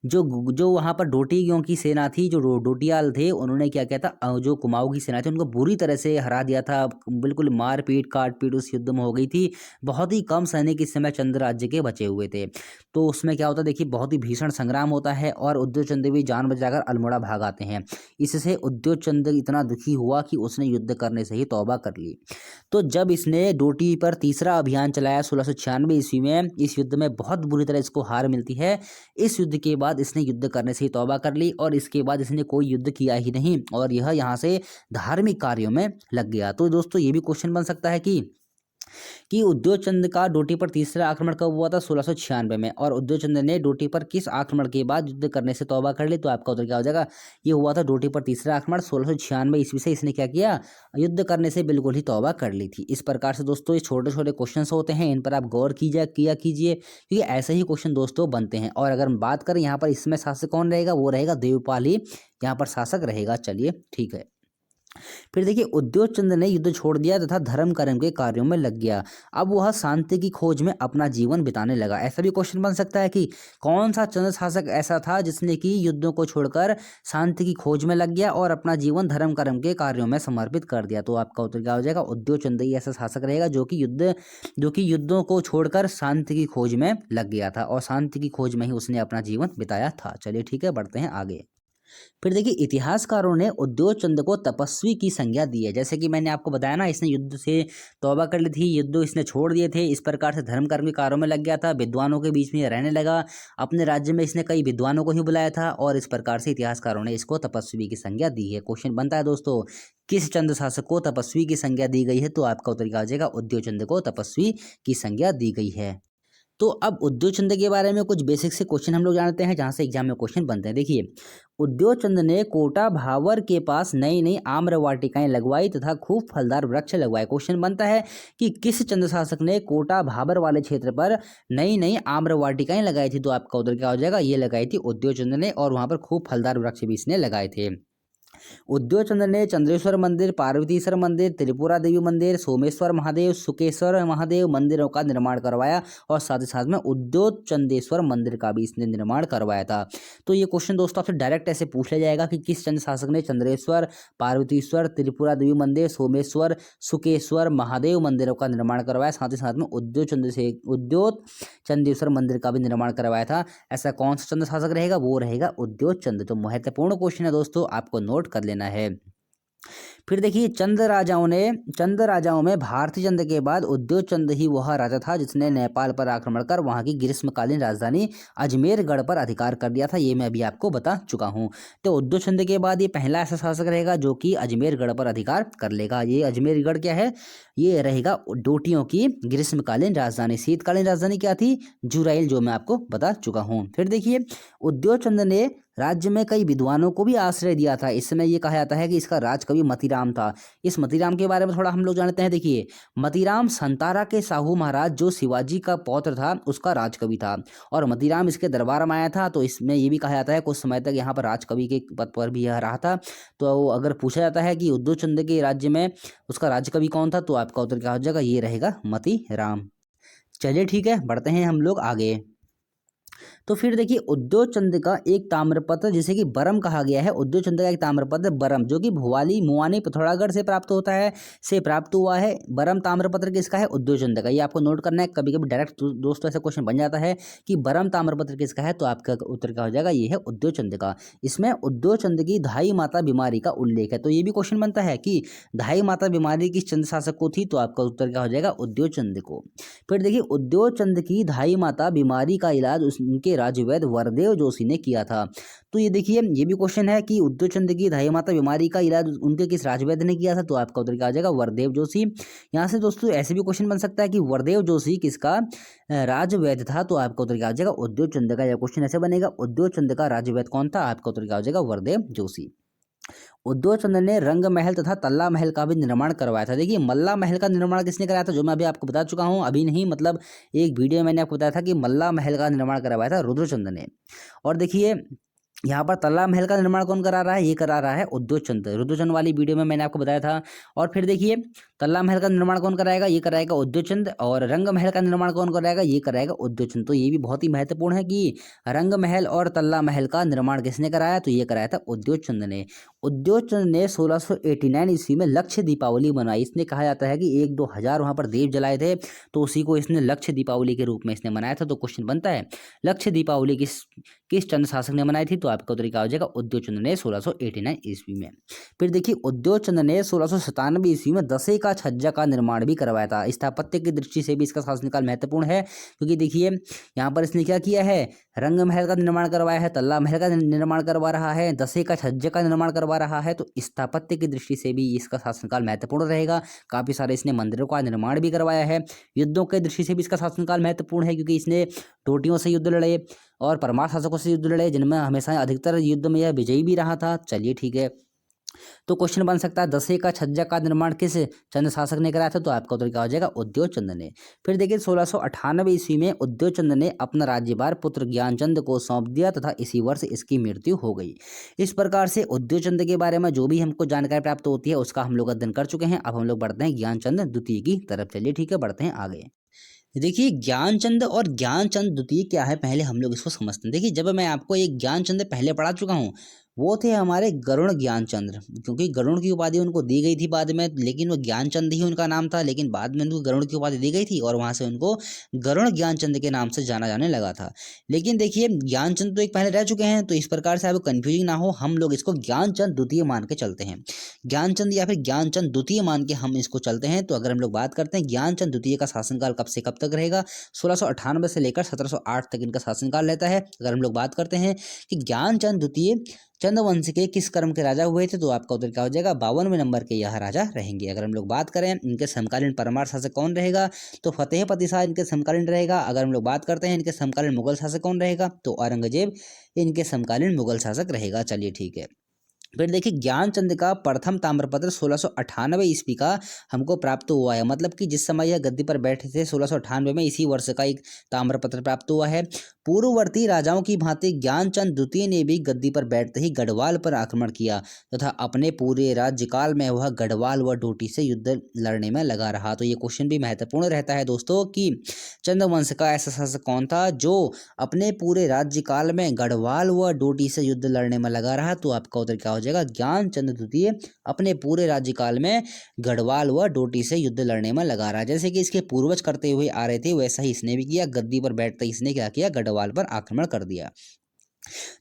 S1: जो वहां पर डोटियों की सेना थी, जो डोटियाल थे, उन्होंने क्या किया था, जो कुमाऊं की सेना थी उनको बुरी तरह से हरा दिया था। बिल्कुल मारपीट काटपीट उस युद्ध में हो गई थी। बहुत ही कम सैनिक इस समय चंद राज्य के बचे हुए थे। तो उसमें क्या होता है, देखिए बहुत ही भीषण संग्राम होता है और उद्योगचंद भी जान बचाकर अल्मोड़ा भाग आते हैं। इससे उद्योगचंद इतना दुखी हुआ कि उसने युद्ध करने से ही तौबा कर ली। तो जब इसने डोटी पर तीसरा अभियान चलाया 1696 ईस्वी में, इस युद्ध में बहुत बुरी तरह इसको हार मिलती है। इस युद्ध के बाद इसने युद्ध करने से ही तौबा कर ली और इसके बाद इसने कोई युद्ध किया ही नहीं और यह यहाँ से धार्मिक कार्यों में लग गया। तो दोस्तों ये भी क्वेश्चन बन सकता है कि उद्योगचंद का डोटी पर तीसरा आक्रमण कब हुआ था 1696 में, और उद्योगचंद ने डोटी पर किस आक्रमण के बाद युद्ध करने से तौबा कर ली। तो आपका उत्तर क्या हो जाएगा, ये हुआ था डोटी पर तीसरा आक्रमण 1696 ईस्वी से। इसने क्या किया, युद्ध करने से बिल्कुल ही तौबा कर ली थी। इस प्रकार से दोस्तों ये छोटे छोटे क्वेश्चन होते हैं, इन पर आप गौर किया कीजिए क्योंकि ऐसे ही क्वेश्चन दोस्तों बनते हैं। और अगर हम बात करें यहाँ पर इसमें शासक कौन रहेगा, वो रहेगा देवपाल ही यहाँ पर शासक रहेगा। चलिए ठीक है। फिर देखिए उद्योगचंद ने युद्ध छोड़ दिया तथा धर्म कर्म के कार्यों में लग गया। अब वह शांति की खोज में अपना जीवन बिताने लगा। ऐसा भी क्वेश्चन बन सकता है कि कौन सा चंद शासक ऐसा था जिसने कि युद्धों को छोड़कर शांति की खोज में लग गया और अपना जीवन धर्म कर्म के कार्यों में समर्पित कर दिया। तो आपका उत्तर क्या हो जाएगा, उद्योगचंद ही ऐसा शासक रहेगा जो कि युद्धों को छोड़कर शांति की खोज में लग गया था और शांति की खोज में ही उसने अपना जीवन बिताया था। चलिए ठीक है, बढ़ते हैं आगे। फिर देखिए इतिहासकारों ने उद्योग चंद को तपस्वी की संज्ञा दी है। जैसे कि मैंने आपको बताया ना, इसने युद्ध से तौबा कर ली थी, युद्ध इसने छोड़ दिए थे, इस प्रकार से धर्म कर्म के कार्यों में लग गया था, विद्वानों के बीच में रहने लगा, अपने राज्य में इसने कई विद्वानों को ही बुलाया था और इस प्रकार से इतिहासकारों ने इसको तपस्वी की संज्ञा दी है। क्वेश्चन बनता है दोस्तों, किस चंद शासक को तपस्वी की संज्ञा दी गई है? तो आपका उत्तर क्या हो जाएगा? उद्योग चंद को तपस्वी की संज्ञा दी गई है। तो अब उद्योग चंद के बारे में कुछ बेसिक से क्वेश्चन हम लोग जानते हैं, जहां से एग्जाम में क्वेश्चन बनते हैं। देखिए, उद्योग चंद ने कोटा भावर के पास नई नई आम्र वाटिकाएं लगवाई तथा खूब फलदार वृक्ष लगवाए। क्वेश्चन बनता है कि किस चंद शासक ने कोटा भावर वाले क्षेत्र पर नई नई आम्र वाटिकाएं लगाई थी? तो आपका उत्तर क्या हो जाएगा? ये लगाई थी उद्योग चंद ने, और वहां पर खूब फलदार वृक्ष भी इसने लगाए थे। उद्योग चंद्र ने चंद्रेश्वर मंदिर, पार्वतीश्वर मंदिर, त्रिपुरा देवी मंदिर, सोमेश्वर महादेव, सुकेश्वर महादेव मंदिरों का निर्माण करवाया और साथ ही साथ में उद्योग चंदेश्वर मंदिर का भी इसने निर्माण करवाया था। तो ये क्वेश्चन दोस्तों आपसे डायरेक्ट ऐसे पूछ लिया जाएगा कि किस चंद शासक ने चंद्रेश्वर, पार्वतीश्वर, त्रिपुरा देवी मंदिर, सोमेश्वर, सुकेश्वर महादेव मंदिरों का निर्माण करवाया, साथ ही साथ में उद्योग चंदेश्वर मंदिर का भी निर्माण करवाया था। ऐसा कौन सा चंद्र शासक रहेगा? वो रहेगा उद्योग चंद। तो महत्वपूर्ण क्वेश्चन है दोस्तों, आपको नोट कर लेना है। फिर देखिए, चंद राजाओं में भारतीय चंद के बाद उद्योग चंद ही वह राजा था जिसने नेपाल पर आक्रमण कर वहां की ग्रीष्मकालीन राजधानी अजमेरगढ़ पर अधिकार कर लिया था। ये मैं अभी आपको बता चुका हूं। तो उद्योग चंद के बाद ये पहला ऐसा शासक रहेगा जो कि अजमेरगढ़ पर अधिकार कर लेगा। ये अजमेरगढ़ क्या है? ये रहेगा डोटियों की ग्रीष्मकालीन राजधानी। शीतकालीन राजधानी क्या थी? जुराइल, जो मैं आपको बता चुका हूँ। फिर देखिए, उद्योग चंद ने राज्य में कई विद्वानों को भी आश्रय दिया था। इस समय ये कहा जाता है कि इसका राजकवि मतीराम था। इस मतीराम के बारे में थोड़ा हम लोग जानते हैं। देखिए, मतीराम संतारा के साहू महाराज जो शिवाजी का पौत्र था उसका राजकवि था, और मतीराम इसके दरबार में आया था। तो इसमें ये भी कहा जाता है कुछ समय तक यहाँ पर राजकवि के पद पर भी यह रहा था। तो अगर पूछा जाता है कि उद्योग चंद के राज्य में उसका राजकवि कौन था, तो आपका उत्तर क्या हो जाएगा? ये रहेगा मतीराम। चलिए ठीक है, बढ़ते हैं हम लोग आगे। तो फिर देखिए, उद्योग चंद का एक ताम्रपत्र जिसे कि बरम कहा गया है, उद्योग चंद का एक ताम्रपत्र बरम जो कि भुवाली, मुआनी, पिथौरागढ़ से प्राप्त होता है, से प्राप्त हुआ है। बरम ताम्रपत्र किसका है? उद्योग चंद का। ये आपको नोट करना है, कभी कभी डायरेक्ट दोस्तों ऐसा क्वेश्चन बन जाता है कि बरम ताम्रपत्र किसका है, तो आपका उत्तर क्या हो जाएगा? ये है उद्योग चंद का। इसमें उद्योग चंद की धाई माता बीमारी का उल्लेख है। तो ये भी क्वेश्चन बनता है कि धाई माता बीमारी किस चंद शासक को थी, तो आपका उत्तर क्या हो जाएगा? उद्योग चंद को। फिर देखिए, उद्योग चंद की धाई माता बीमारी का इलाज उनके राजवैद्य वरदेव जोशी ने किया था। तो ये देखिए, ये भी क्वेश्चन है कि उद्योग चंद की धाई माता बीमारी का इलाज उनके किस राजवैद्य ने किया था, तो आपका उत्तर क्या आ जाएगा? वरदेव जोशी। यहाँ से दोस्तों ऐसे भी क्वेश्चन बन सकता है कि वरदेव जोशी किसका राजवैद्य था, तो आपका उत्तर क्या आ जाएगा? उद्योग चंद का। यह क्वेश्चन ऐसे बनेगा, उद्योग चंद का राजवैद्य कौन था? आपका उत्तर क्या हो जाएगा? वरदेव जोशी। उद्योग चंद ने रंग महल तथा तल्ला महल का भी निर्माण करवाया था। देखिए, मल्ला महल का निर्माण किसने कराया था, जो मैं अभी आपको बता चुका हूं, अभी नहीं मतलब एक वीडियो में मैंने आपको बताया था कि मल्ला महल का निर्माण करवाया था रुद्रचंद ने। और देखिए, यहाँ पर तल्ला महल का निर्माण कौन करा रहा है? ये करा रहा है उद्योग चंद। रुद्रचंद वाली वीडियो में मैंने आपको बताया था। और फिर देखिए, तल्ला महल का निर्माण कौन कराएगा? ये कराएगा उद्योग चंद। और रंग महल का निर्माण कौन कराएगा? ये कराएगा उद्योग चंद। तो ये भी बहुत ही महत्वपूर्ण है कि रंग महल और तल्ला महल का निर्माण किसने कराया, तो ये कराया था उद्योग चंद ने। उद्योग चंद ने 1689 ईस्वी में लक्ष्य दीपावली मनाई। इसने कहा जाता है कि 1-2 हजार वहां पर दीप जलाए थे, तो उसी को इसने लक्ष्य दीपावली के रूप में इसने मनाया था। तो क्वेश्चन बनता है, लक्ष्य दीपावली किस चंद शासक ने मनाई थी, तो आपका उत्तर क्या हो जाएगा? उद्योग चंद ने 1689 ईस्वी में। फिर देखिए, उद्योग चंद ने 1697 ईस्वी में दशे का छज्जा का निर्माण भी करवाया था। स्थापत्य की दृष्टि से भी इसका शासनकाल महत्वपूर्ण है, क्योंकि देखिए यहाँ पर इसने क्या किया है? रंग महल का निर्माण करवाया है, तल्ला महल का निर्माण करवा रहा है, दशे का छज्जा का निर्माण करवा रहा है। तो स्थापत्य की दृष्टि से भी इसका शासनकाल महत्वपूर्ण रहेगा। काफी सारे इसने मंदिरों का निर्माण भी करवाया है। युद्धों की दृष्टि से भी इसका शासनकाल महत्वपूर्ण है, क्योंकि इसने टोटियों से युद्ध लड़े और परमार शासकों से युद्ध लड़े, जिनमें हमेशा अधिकतर युद्ध में यह विजयी भी रहा था। चलिए ठीक है, तो क्वेश्चन बन सकता है, दशे का छज्जा का निर्माण किस चंद शासक ने कराया था, तो आपका उत्तर क्या हो जाएगा? उद्योग चंद ने। फिर देखिए, 1698 ईस्वी में उद्योग चंद ने अपना राज्यभार पुत्र ज्ञानचंद को सौंप दिया तथा इसी वर्ष इसकी मृत्यु हो गई। इस प्रकार से उद्योग चंद के बारे में जो भी हमको जानकारी प्राप्त होती है उसका हम लोग अध्ययन कर चुके हैं। अब हम लोग बढ़ते हैं ज्ञानचंद द्वितीय की तरफ। चलिए ठीक है, बढ़ते हैं आगे। देखिए, ज्ञानचंद और ज्ञानचंद द्वितीय क्या है, पहले हम लोग इसको समझते हैं। देखिए, जब मैं आपको एक ज्ञानचंद पहले पढ़ा चुका हूँ, वो थे हमारे गरुड़ ज्ञानचंद्र, क्योंकि गरुड़ की उपाधि उनको दी गई थी बाद में, लेकिन वो ज्ञानचंद ही उनका नाम था, लेकिन बाद में उनको गरुड़ की उपाधि दी गई थी और वहाँ से उनको गरुड़ ज्ञानचंद के नाम से जाना जाने लगा था। लेकिन देखिए ज्ञानचंद तो एक पहले रह चुके हैं, तो इस प्रकार से आपको कन्फ्यूजिंग ना हो, हम लोग इसको ज्ञानचंद द्वितीय मान के चलते हैं। ज्ञानचंद या फिर ज्ञानचंद द्वितीय मान के हम इसको चलते हैं। तो अगर हम लोग बात करते हैं ज्ञानचंद द्वितीय का शासनकाल कब से कब तक रहेगा, 1698 से लेकर 1708 तक इनका शासनकाल रहता है। अगर हम लोग बात करते हैं कि ज्ञानचंद द्वितीय चंद्रवंश के किस क्रम के राजा हुए थे, तो आपका उत्तर क्या हो जाएगा, 52वें नंबर के यह राजा रहेंगे। अगर हम लोग बात करें इनके समकालीन परमार शासक कौन रहेगा, तो फतेहपति शाह इनके समकालीन रहेगा। अगर हम लोग बात करते हैं इनके समकालीन मुगल शासक कौन रहेगा, तो औरंगजेब इनके समकालीन मुगल शासक रहेगा। चलिए ठीक है। फिर देखिए ज्ञानचंद का प्रथम ताम्रपत्र 1698 ईस्वी का हमको प्राप्त हुआ है, मतलब कि जिस समय यह गद्दी पर बैठे थे 1698 में, इसी वर्ष का एक ताम्रपत्र प्राप्त हुआ है। पूर्ववर्ती राजाओं की भांति ज्ञानचंद द्वितीय ने भी गद्दी पर बैठते ही गढ़वाल पर आक्रमण किया तथा अपने पूरे राज्यकाल में वह गढ़वाल व डोटी से युद्ध लड़ने में लगा रहा। तो ये क्वेश्चन भी महत्वपूर्ण रहता है दोस्तों कि चंद्रवंश का ऐसा शासक कौन था जो अपने पूरे राज्यकाल में गढ़वाल व डोटी से युद्ध लड़ने में लगा रहा। तो आपका उत्तर क्या हो जाएगा, ज्ञानचंद द्वितीय अपने पूरे राज्यकाल में गढ़वाल व डोटी से युद्ध लड़ने में लगा रहा। जैसे कि इसके पूर्वज करते हुए आ रहे थे वैसा ही इसने भी किया, गद्दी पर बैठते ही इसने क्या किया, गढ़वाल पर आक्रमण कर दिया।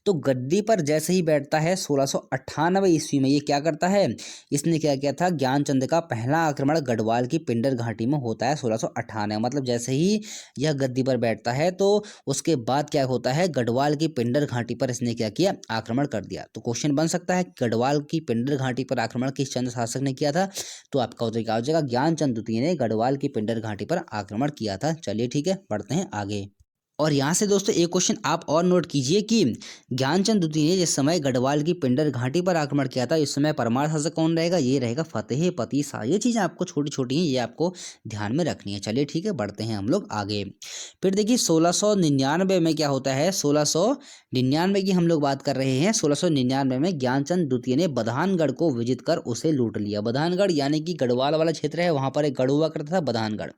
S1: तो गद्दी पर जैसे ही बैठता है 1698 ईस्वी में, ये क्या करता है, इसने क्या किया था, ज्ञानचंद का पहला आक्रमण गढ़वाल की पिंडर घाटी में होता है 1698। मतलब जैसे ही यह गद्दी पर बैठता है तो उसके बाद क्या होता है, गढ़वाल की पिंडर घाटी पर इसने क्या किया, आक्रमण कर दिया। तो क्वेश्चन बन सकता है गढ़वाल की पिंडर घाटी पर आक्रमण किस चंद्र शासक ने किया था, तो आपका उत्तर क्या हो जाएगा, ज्ञानचंद द्वितीय ने गढ़वाल की पिंडर घाटी पर आक्रमण किया था। चलिए ठीक है, बढ़ते हैं आगे। और यहाँ से दोस्तों एक क्वेश्चन आप और नोट कीजिए कि ज्ञानचंद द्वितीय ने जिस समय गढ़वाल की पिंडर घाटी पर आक्रमण किया था, इस समय परमार शासक कौन रहेगा, ये रहेगा फतेहपति शाह। ये चीज़ें आपको छोटी छोटी हैं, ये आपको ध्यान में रखनी है। चलिए ठीक है, बढ़ते हैं हम लोग आगे। फिर देखिए 1699 में क्या होता है, 1699 की हम लोग बात कर रहे हैं। 1699 में ज्ञानचंद द्वितीय ने बधानगढ़ को विजित कर उसे लूट लिया। बधानगढ़ यानी कि गढ़वाल वाला क्षेत्र है, वहाँ पर एक गढ़ हुआ करता था बधानगढ़।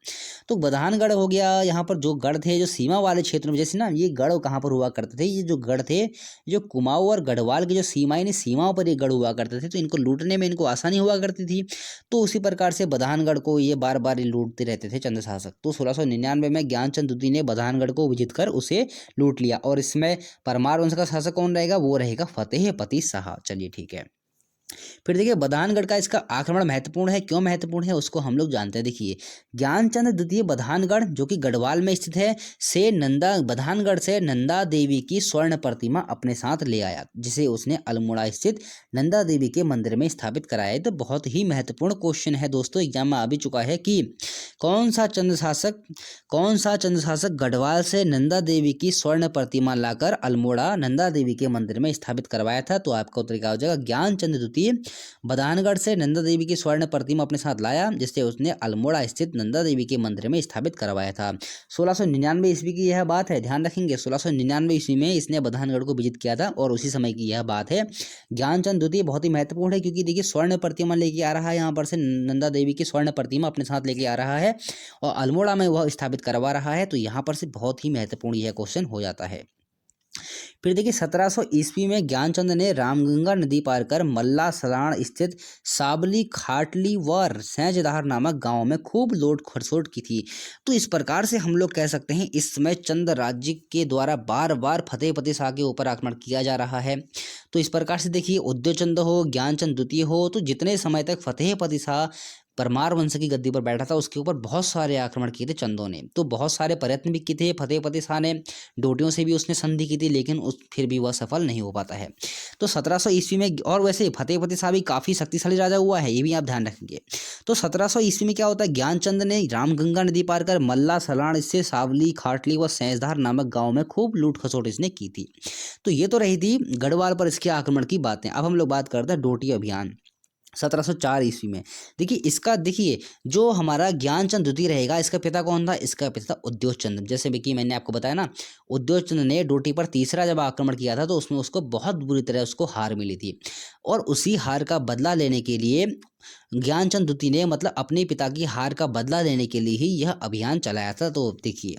S1: तो बधानगढ़ हो गया, यहाँ पर जो गढ़ थे जो सीमा वाले क्षेत्र में, जैसे ना ये गढ़ कहाँ पर हुआ करते थे, ये जो गढ़ थे जो कुमाऊं और गढ़वाल की जो सीमाएं ने सीमाओं पर ये गढ़ हुआ करते थे, तो इनको लूटने में इनको आसानी हुआ करती थी। तो उसी प्रकार से बधानगढ़ को ये बार बार लूटते रहते थे चंद्र शासक। तो 1699 में ज्ञानचंद द्वितीय ने बधानगढ़ को विजित कर उसे लूट लिया और इसमें परमार वंश का शासक कौन रहेगा, वो रहेगा फतेहपति शाह। चलिए ठीक है। फिर देखिए बधानगढ़ का इसका आक्रमण महत्वपूर्ण है, क्यों महत्वपूर्ण है उसको हम लोग जानते हैं। देखिए ज्ञानचंद द्वितीय बधानगढ़ जो कि गढ़वाल में स्थित है से बधानगढ़ से नंदा देवी की स्वर्ण प्रतिमा अपने साथ ले आया, जिसे उसने अल्मोड़ा स्थित नंदा देवी के मंदिर में स्थापित कराया। तो बहुत ही महत्वपूर्ण क्वेश्चन है दोस्तों, एग्जाम में आ भी चुका है कि कौन सा चंद्र शासक गढ़वाल से नंदा देवी की स्वर्ण प्रतिमा लाकर अल्मोड़ा नंदा देवी के मंदिर में स्थापित करवाया था। तो आपका उत्तर क्या हो जाएगा, ज्ञानचंद द्वितीय बधानगढ़ से नंदा देवी की स्वर्ण प्रतिमा अपने साथ लाया, जिससे उसने अल्मोड़ा स्थित नंदा देवी के मंदिर में स्थापित करवाया था। 1699 ईस्वी की यह बात है, ध्यान रखेंगे। 1699 ईस्वी में इसने बधानगढ़ को विजित किया था और उसी समय की यह बात है। ज्ञानचंद द्वितीय बहुत ही महत्वपूर्ण है, क्योंकि देखिए स्वर्ण प्रतिमा लेके आ रहा है, यहाँ पर से नंदा देवी की स्वर्ण प्रतिमा अपने साथ लेके आ रहा है और अल्मोड़ा में वह स्थापित करवा रहा है। तो यहाँ पर से बहुत ही महत्वपूर्ण यह क्वेश्चन हो जाता है। फिर देखिए 1700 ईस्वी में ज्ञानचंद ने रामगंगा नदी पार कर मल्ला सलाण स्थित साबली, खाटली व सैंजदार नामक गांव में खूब लूट खसोट की थी। तो इस प्रकार से हम लोग कह सकते हैं इस समय चंद राज्य के द्वारा बार बार फतेहपति शाह के ऊपर आक्रमण किया जा रहा है। तो इस प्रकार से देखिए उदयचंद हो, ज्ञानचंद द्वितीय हो, तो जितने समय तक फतेहपति शाह परमार वंश की गद्दी पर बैठा था उसके ऊपर बहुत सारे आक्रमण किए थे चंदों ने। तो बहुत सारे प्रयत्न भी किए थे फतेहपति शाह ने, डोटियों से भी उसने संधि की थी, लेकिन फिर भी वह सफल नहीं हो पाता है। तो 1700 ईस्वी में, और वैसे फतेहपति शाह भी काफ़ी शक्तिशाली राजा हुआ है, ये भी आप ध्यान रखेंगे। तो 1700 ईस्वी में क्या होता है, ज्ञानचंद ने रामगंगा नदी पार कर मल्ला सलाण से सावली, खाटली व सैंजधार नामक गाँव में खूब लूट खसोट इसने की थी। तो ये तो रही थी गढ़वाल पर इसके आक्रमण की बातें। अब हम लोग बात करते हैं डोटी अभियान 1704 ईस्वी में। देखिए जो हमारा ज्ञानचंद द्वितीय रहेगा, इसका पिता कौन था, इसका पिता था उद्योगचंद। जैसे कि मैंने आपको बताया ना, उद्योगचंद ने डोटी पर तीसरा जब आक्रमण किया था तो उसमें उसको बहुत बुरी तरह उसको हार मिली थी, और उसी हार का बदला लेने के लिए ज्ञानचंद द्वितीय ने, मतलब अपने पिता की हार का बदला लेने के लिए ही यह अभियान चलाया था। तो देखिए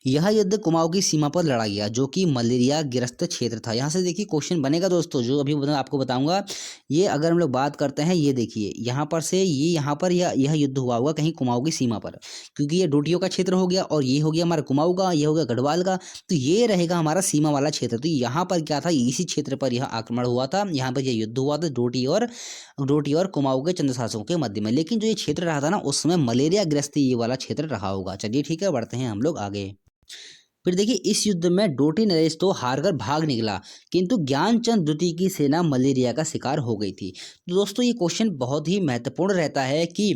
S1: यह युद्ध कुमाऊं की सीमा पर लड़ा गया जो कि मलेरिया ग्रस्त क्षेत्र था। यहाँ से देखिए क्वेश्चन बनेगा दोस्तों, जो अभी आपको बताऊंगा। ये अगर हम लोग बात करते हैं, ये देखिए यहाँ पर से ये यहाँ पर यह युद्ध हुआ होगा कहीं कुमाऊं की सीमा पर, क्योंकि ये डोटियों का क्षेत्र हो गया और ये हो गया हमारा कुमाऊं का, ये हो गया गढ़वाल का, तो ये रहेगा हमारा सीमा वाला क्षेत्र। तो यहाँ पर क्या था, इसी क्षेत्र पर यह आक्रमण हुआ था, यहाँ पर यह युद्ध हुआ था डोटी और कुमाऊं के चंद शासकों के मध्य में। लेकिन जो ये क्षेत्र रहा था ना, उस समय मलेरिया ग्रस्त ये वाला क्षेत्र रहा होगा। चलिए ठीक है, बढ़ते हैं हम लोग आगे। फिर देखिए इस युद्ध में डोटी नरेश तो हारकर भाग निकला, किंतु ज्ञानचंद द्वितीय की सेना मलेरिया का शिकार हो गई थी। तो दोस्तों ये क्वेश्चन बहुत ही महत्वपूर्ण रहता है कि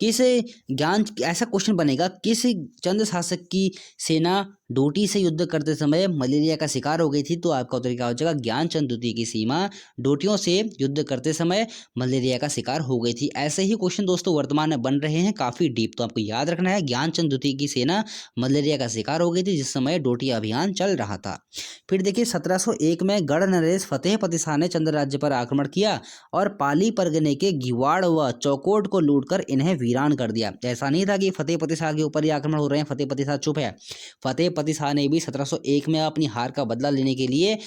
S1: किस ऐसा क्वेश्चन बनेगा, किस चंद शासक की सेना डोटी से युद्ध करते समय मलेरिया का शिकार हो गई थी। तो आपका उत्तर क्या हो जाएगा, ज्ञानचंद द्वितीय की सीमा डोटियों से युद्ध करते समय मलेरिया का शिकार हो गई थी। ऐसे ही क्वेश्चन दोस्तों वर्तमान में बन रहे हैं काफी डीप, तो आपको याद रखना है ज्ञानचंद द्वितीय की सेना मलेरिया का शिकार हो गई थी जिस समय डोटी अभियान चल रहा था। फिर देखिए 1701 में गढ़ नरेश फतेहपति शाह ने चंद्र राज्य पर आक्रमण किया और पाली परगने के गिवाड़ व चौकोट को लूटकर इन्हें वीरान कर दिया। ऐसा नहीं था कि फतेहपति शाह के ऊपर ही आक्रमण हो रहे हैं, फतेहपति शाह चुप है। फतेहपति शाह ने भी 1701 में अपनी हार का बदला लेने के लिए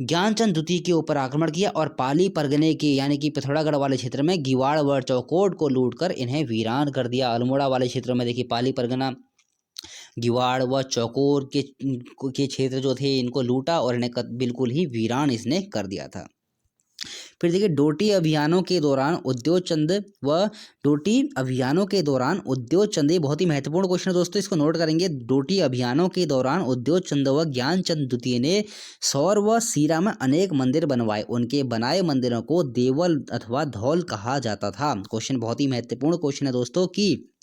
S1: ज्ञानचंद द्वितीय के ऊपर आक्रमण किया और पाली परगने के यानी कि पिथौरागढ़ वाले क्षेत्र में गिवाड़ व चौकोट को लूटकर इन्हें वीरान कर दिया। अल्मोड़ा वाले क्षेत्रों में देखिए पाली परगना, गिवाड़ व चौकोर के क्षेत्र जो थे इनको लूटा और इन्हें बिल्कुल ही वीरान इसने कर दिया था। फिर देखिए डोटी अभियानों के दौरान उद्योग चंद, ये बहुत ही महत्वपूर्ण क्वेश्चन है दोस्तों, इसको नोट करेंगे। डोटी अभियानों के दौरान उद्योग चंद व ज्ञानचंद द्वितीय ने सौर व सीरा में अनेक मंदिर बनवाए। उनके बनाए मंदिरों को देवल अथवा धौल कहा जाता था। क्वेश्चन बहुत ही महत्वपूर्ण क्वेश्चन है दोस्तों कि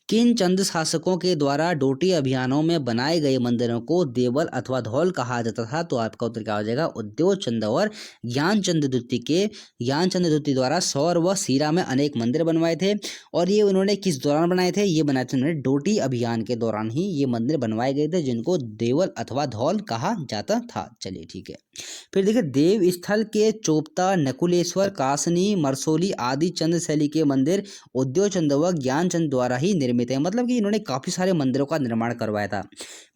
S1: किन चंद शासकों के द्वारा डोटी अभियानों में बनाए गए मंदिरों को देवल अथवा धौल कहा जाता था। तो आपका उत्तर क्या हो जाएगा, उद्योग चंद और ज्ञानचंद द्वितीय द्वारा सौर व सीरा में अनेक मंदिर बनवाए थे। और ये उन्होंने किस दौरान बनाए थे, ये बनाए थे उन्होंने डोटी अभियान के दौरान ही ये मंदिर बनवाए गए थे जिनको देवल अथवा धौल कहा जाता था। चलिए ठीक है। फिर देखिए देव स्थल के चोपता, नकुलेश्वर, कासनी, मरसोली आदि चंद शैली के मंदिर उद्योग चंद व ज्ञानचंद द्वारा ही निर्मित है। मतलब कि इन्होंने काफी सारे मंदिरों का निर्माण करवाया था।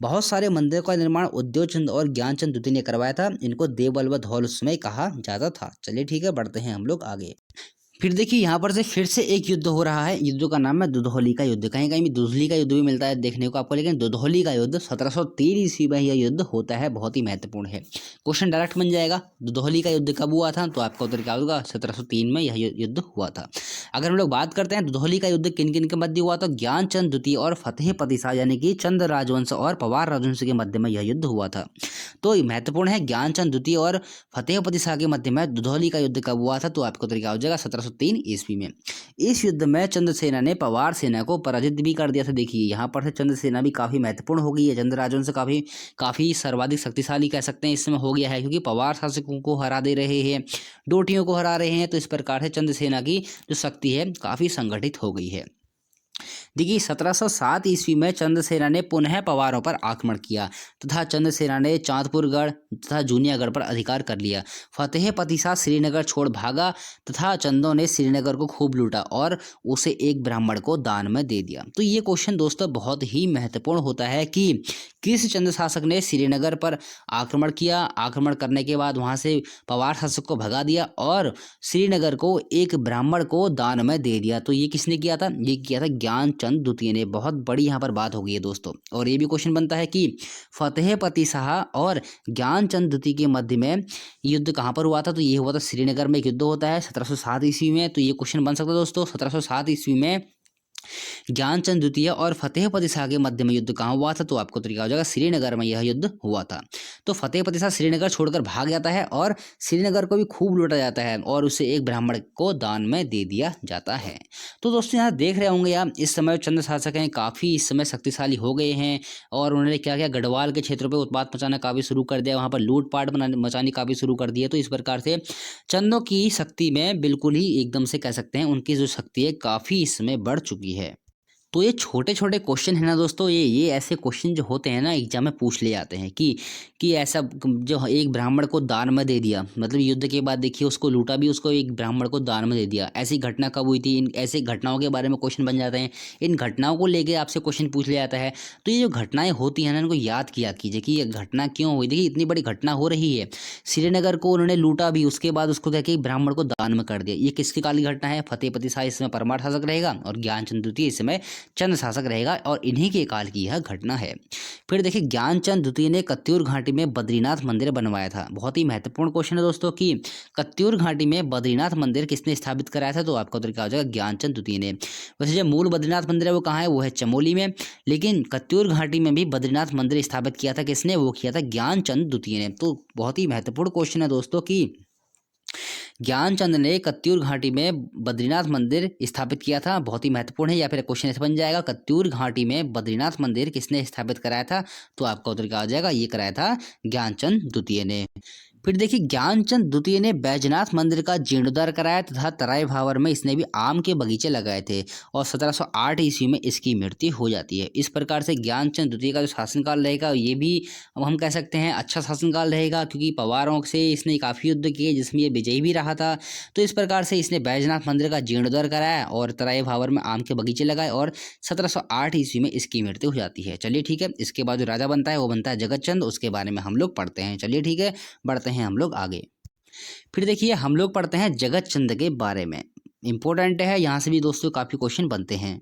S1: बहुत सारे मंदिरों का निर्माण उद्योग चंद और ज्ञानचंद द्वितीय ने करवाया था। इनको देवल व धौल उसमें कहा जाता था। चलिए ठीक है, बढ़ते हैं हम लोग आगे। फिर देखिए यहाँ पर से फिर से एक युद्ध हो रहा है। युद्ध का नाम है दुधौली का युद्ध। कहीं कहीं भी दुधली का युद्ध भी मिलता है देखने को आपको, लेकिन दुधौली का युद्ध 1703 ईस्वी में यह युद्ध होता है। बहुत ही महत्वपूर्ण है, क्वेश्चन डायरेक्ट बन जाएगा। दुधौली का युद्ध कब हुआ था, तो आपका उत्तर क्या होगा, 1703 में यह युद्ध हुआ था। अगर हम लोग बात करते हैं दुधौली का युद्ध किन किन के मध्य हुआ, तो ज्ञानचंद द्वितीय और फतेहपति शाह यानी कि चंद राजवंश और पवार राजवंश के मध्य में यह युद्ध हुआ था। तो महत्वपूर्ण है, ज्ञानचंद द्वितीय और फतेहपति शाह के मध्य में दुधौली का युद्ध कब हुआ था, तो आपका उत्तर क्या हो जाएगा, 1703 ईस्वी में। इस युद्ध में चंद्रसेना ने पवार सेना को पराजित भी कर दिया था। देखिए यहाँ पर से चंद्रसेना भी काफी महत्वपूर्ण हो गई है, चंद्र राजवंश से काफी सर्वाधिक शक्तिशाली कह सकते हैं इस समय हो गया है, क्योंकि पवार शासकों को हरा दे रहे हैं, डोटियों को हरा रहे हैं। तो इस प्रकार से चंद्रसेना की जो शक्ति है काफी संगठित हो गई है। देखिए 1707 ईस्वी में चंद्रसेना ने पुनः पवारों पर आक्रमण किया तथा चंद्रसेना ने चांदपुरगढ़ तथा जूनियागढ़ पर अधिकार कर लिया। फतेहपति शाह श्रीनगर छोड़ भागा तथा चंदों ने श्रीनगर को खूब लूटा और उसे एक ब्राह्मण को दान में दे दिया। तो ये क्वेश्चन दोस्तों बहुत ही महत्वपूर्ण होता है कि किस चंद शासक ने श्रीनगर पर आक्रमण किया, आक्रमण करने के बाद वहां से पवार शासक को भगा दिया और श्रीनगर को एक ब्राह्मण को दान में दे दिया। तो ये किसने किया था, ये किया था ज्ञानचंद द्वितीय ने। बहुत बड़ी यहाँ पर बात हो गई है दोस्तों। और ये भी क्वेश्चन बनता है कि फतेहपति शाह और ज्ञानचंद द्वितीय के मध्य में युद्ध कहाँ पर हुआ था, तो ये हुआ था श्रीनगर में। एक युद्ध होता है 1707 ईस्वी में। तो ये क्वेश्चन बन सकता है दोस्तों, 1707 ईस्वी में ज्ञानचंद द्वितीय और फतेहपति शाह के मध्य में युद्ध कहाँ हुआ था, तो आपको तरीका हो जाएगा श्रीनगर में यह युद्ध हुआ था। तो फतेहपति शाह श्रीनगर छोड़कर भाग जाता है और श्रीनगर को भी खूब लूटा जाता है और उसे एक ब्राह्मण को दान में दे दिया जाता है। तो दोस्तों यहाँ देख रहे होंगे आप, इस समय चंद शासक हैं काफ़ी इस समय शक्तिशाली हो गए हैं और उन्होंने क्या किया, गढ़वाल के क्षेत्रों पर उत्पात मचाना काफ़ी शुरू कर दिया, वहाँ पर लूटपाट मचानी काफ़ी शुरू कर दी है। तो इस प्रकार से चंदों की शक्ति में बिल्कुल ही एकदम से कह सकते हैं उनकी जो शक्ति है काफ़ी इस समय बढ़ चुकी है। तो ये छोटे छोटे क्वेश्चन है ना दोस्तों, ये ऐसे क्वेश्चन जो होते हैं ना एग्जाम में पूछ ले जाते हैं कि ऐसा जो एक ब्राह्मण को दान में दे दिया, मतलब युद्ध के बाद देखिए उसको लूटा भी, उसको एक ब्राह्मण को दान में दे दिया, ऐसी घटना कब हुई थी, इन ऐसे घटनाओं के बारे में क्वेश्चन बन जाते हैं। इन घटनाओं को लेके आपसे क्वेश्चन पूछ लिया जाता है। तो ये जो घटनाएं होती हैं ना, इनको याद किया कीजिए कि ये घटना क्यों हुई। देखिए इतनी बड़ी घटना हो रही है, श्रीनगर को उन्होंने लूटा भी, उसके बाद उसको क्या कि ब्राह्मण को दान में कर दिया। ये किसकी काल की घटना है? फतेहपति शाह इस समय परमार शासक रहेगा और ज्ञानचंद द्वितीय इस समय चंद्र शासक रहेगा, और इन्हीं के काल की यह घटना है। फिर देखिए ज्ञानचंद द्वितीय ने कत्यूर घाटी में बद्रीनाथ मंदिर बनवाया था। बहुत ही महत्वपूर्ण क्वेश्चन है दोस्तों कि कत्यूर घाटी में बद्रीनाथ मंदिर किसने स्थापित कराया था? तो आपका उत्तर क्या हो जाएगा? ज्ञानचंद द्वितीय ने। वैसे जो मूल बद्रीनाथ मंदिर है वो कहाँ है? वो है चमोली में, लेकिन कत्यूर घाटी में भी बद्रीनाथ मंदिर स्थापित किया था किसने? वो किया था ज्ञानचंद द्वितीय ने। तो बहुत ही महत्वपूर्ण क्वेश्चन है दोस्तों कि ज्ञानचंद ने कत्यूर घाटी में बद्रीनाथ मंदिर स्थापित किया था। बहुत ही महत्वपूर्ण है, या फिर क्वेश्चन ऐसे बन जाएगा कत्यूर घाटी में बद्रीनाथ मंदिर किसने स्थापित कराया था? तो आपका उत्तर क्या हो जाएगा? ये कराया था ज्ञानचंद द्वितीय ने। फिर देखिए ज्ञानचंद द्वितीय ने बैजनाथ मंदिर का जीर्णोद्धार कराया तथा तराई भावर में इसने भी आम के बगीचे लगाए थे, और 1708 ईस्वी में इसकी मृत्यु हो जाती है। इस प्रकार से ज्ञानचंद द्वितीय का जो शासनकाल रहेगा ये भी अब हम कह सकते हैं अच्छा शासनकाल रहेगा, क्योंकि पवारों से इसने काफ़ी युद्ध किए जिसमें ये विजयी भी रहा था। तो इस प्रकार से इसने बैजनाथ मंदिर का जीर्णोद्धार कराया और तराई भावर में आम के बगीचे लगाए, और 1708 ईस्वी में इसकी मृत्यु हो जाती है। चलिए ठीक है, इसके बाद जो राजा बनता है वो बनता है जगतचंद, उसके बारे में हम लोग पढ़ते हैं। चलिए ठीक है, बढ़ते हैं हम लोग आगे। फिर देखिए हम लोग पढ़ते हैं जगत चंद के बारे में। इंपॉर्टेंट है, यहाँ से भी दोस्तों काफ़ी क्वेश्चन बनते हैं।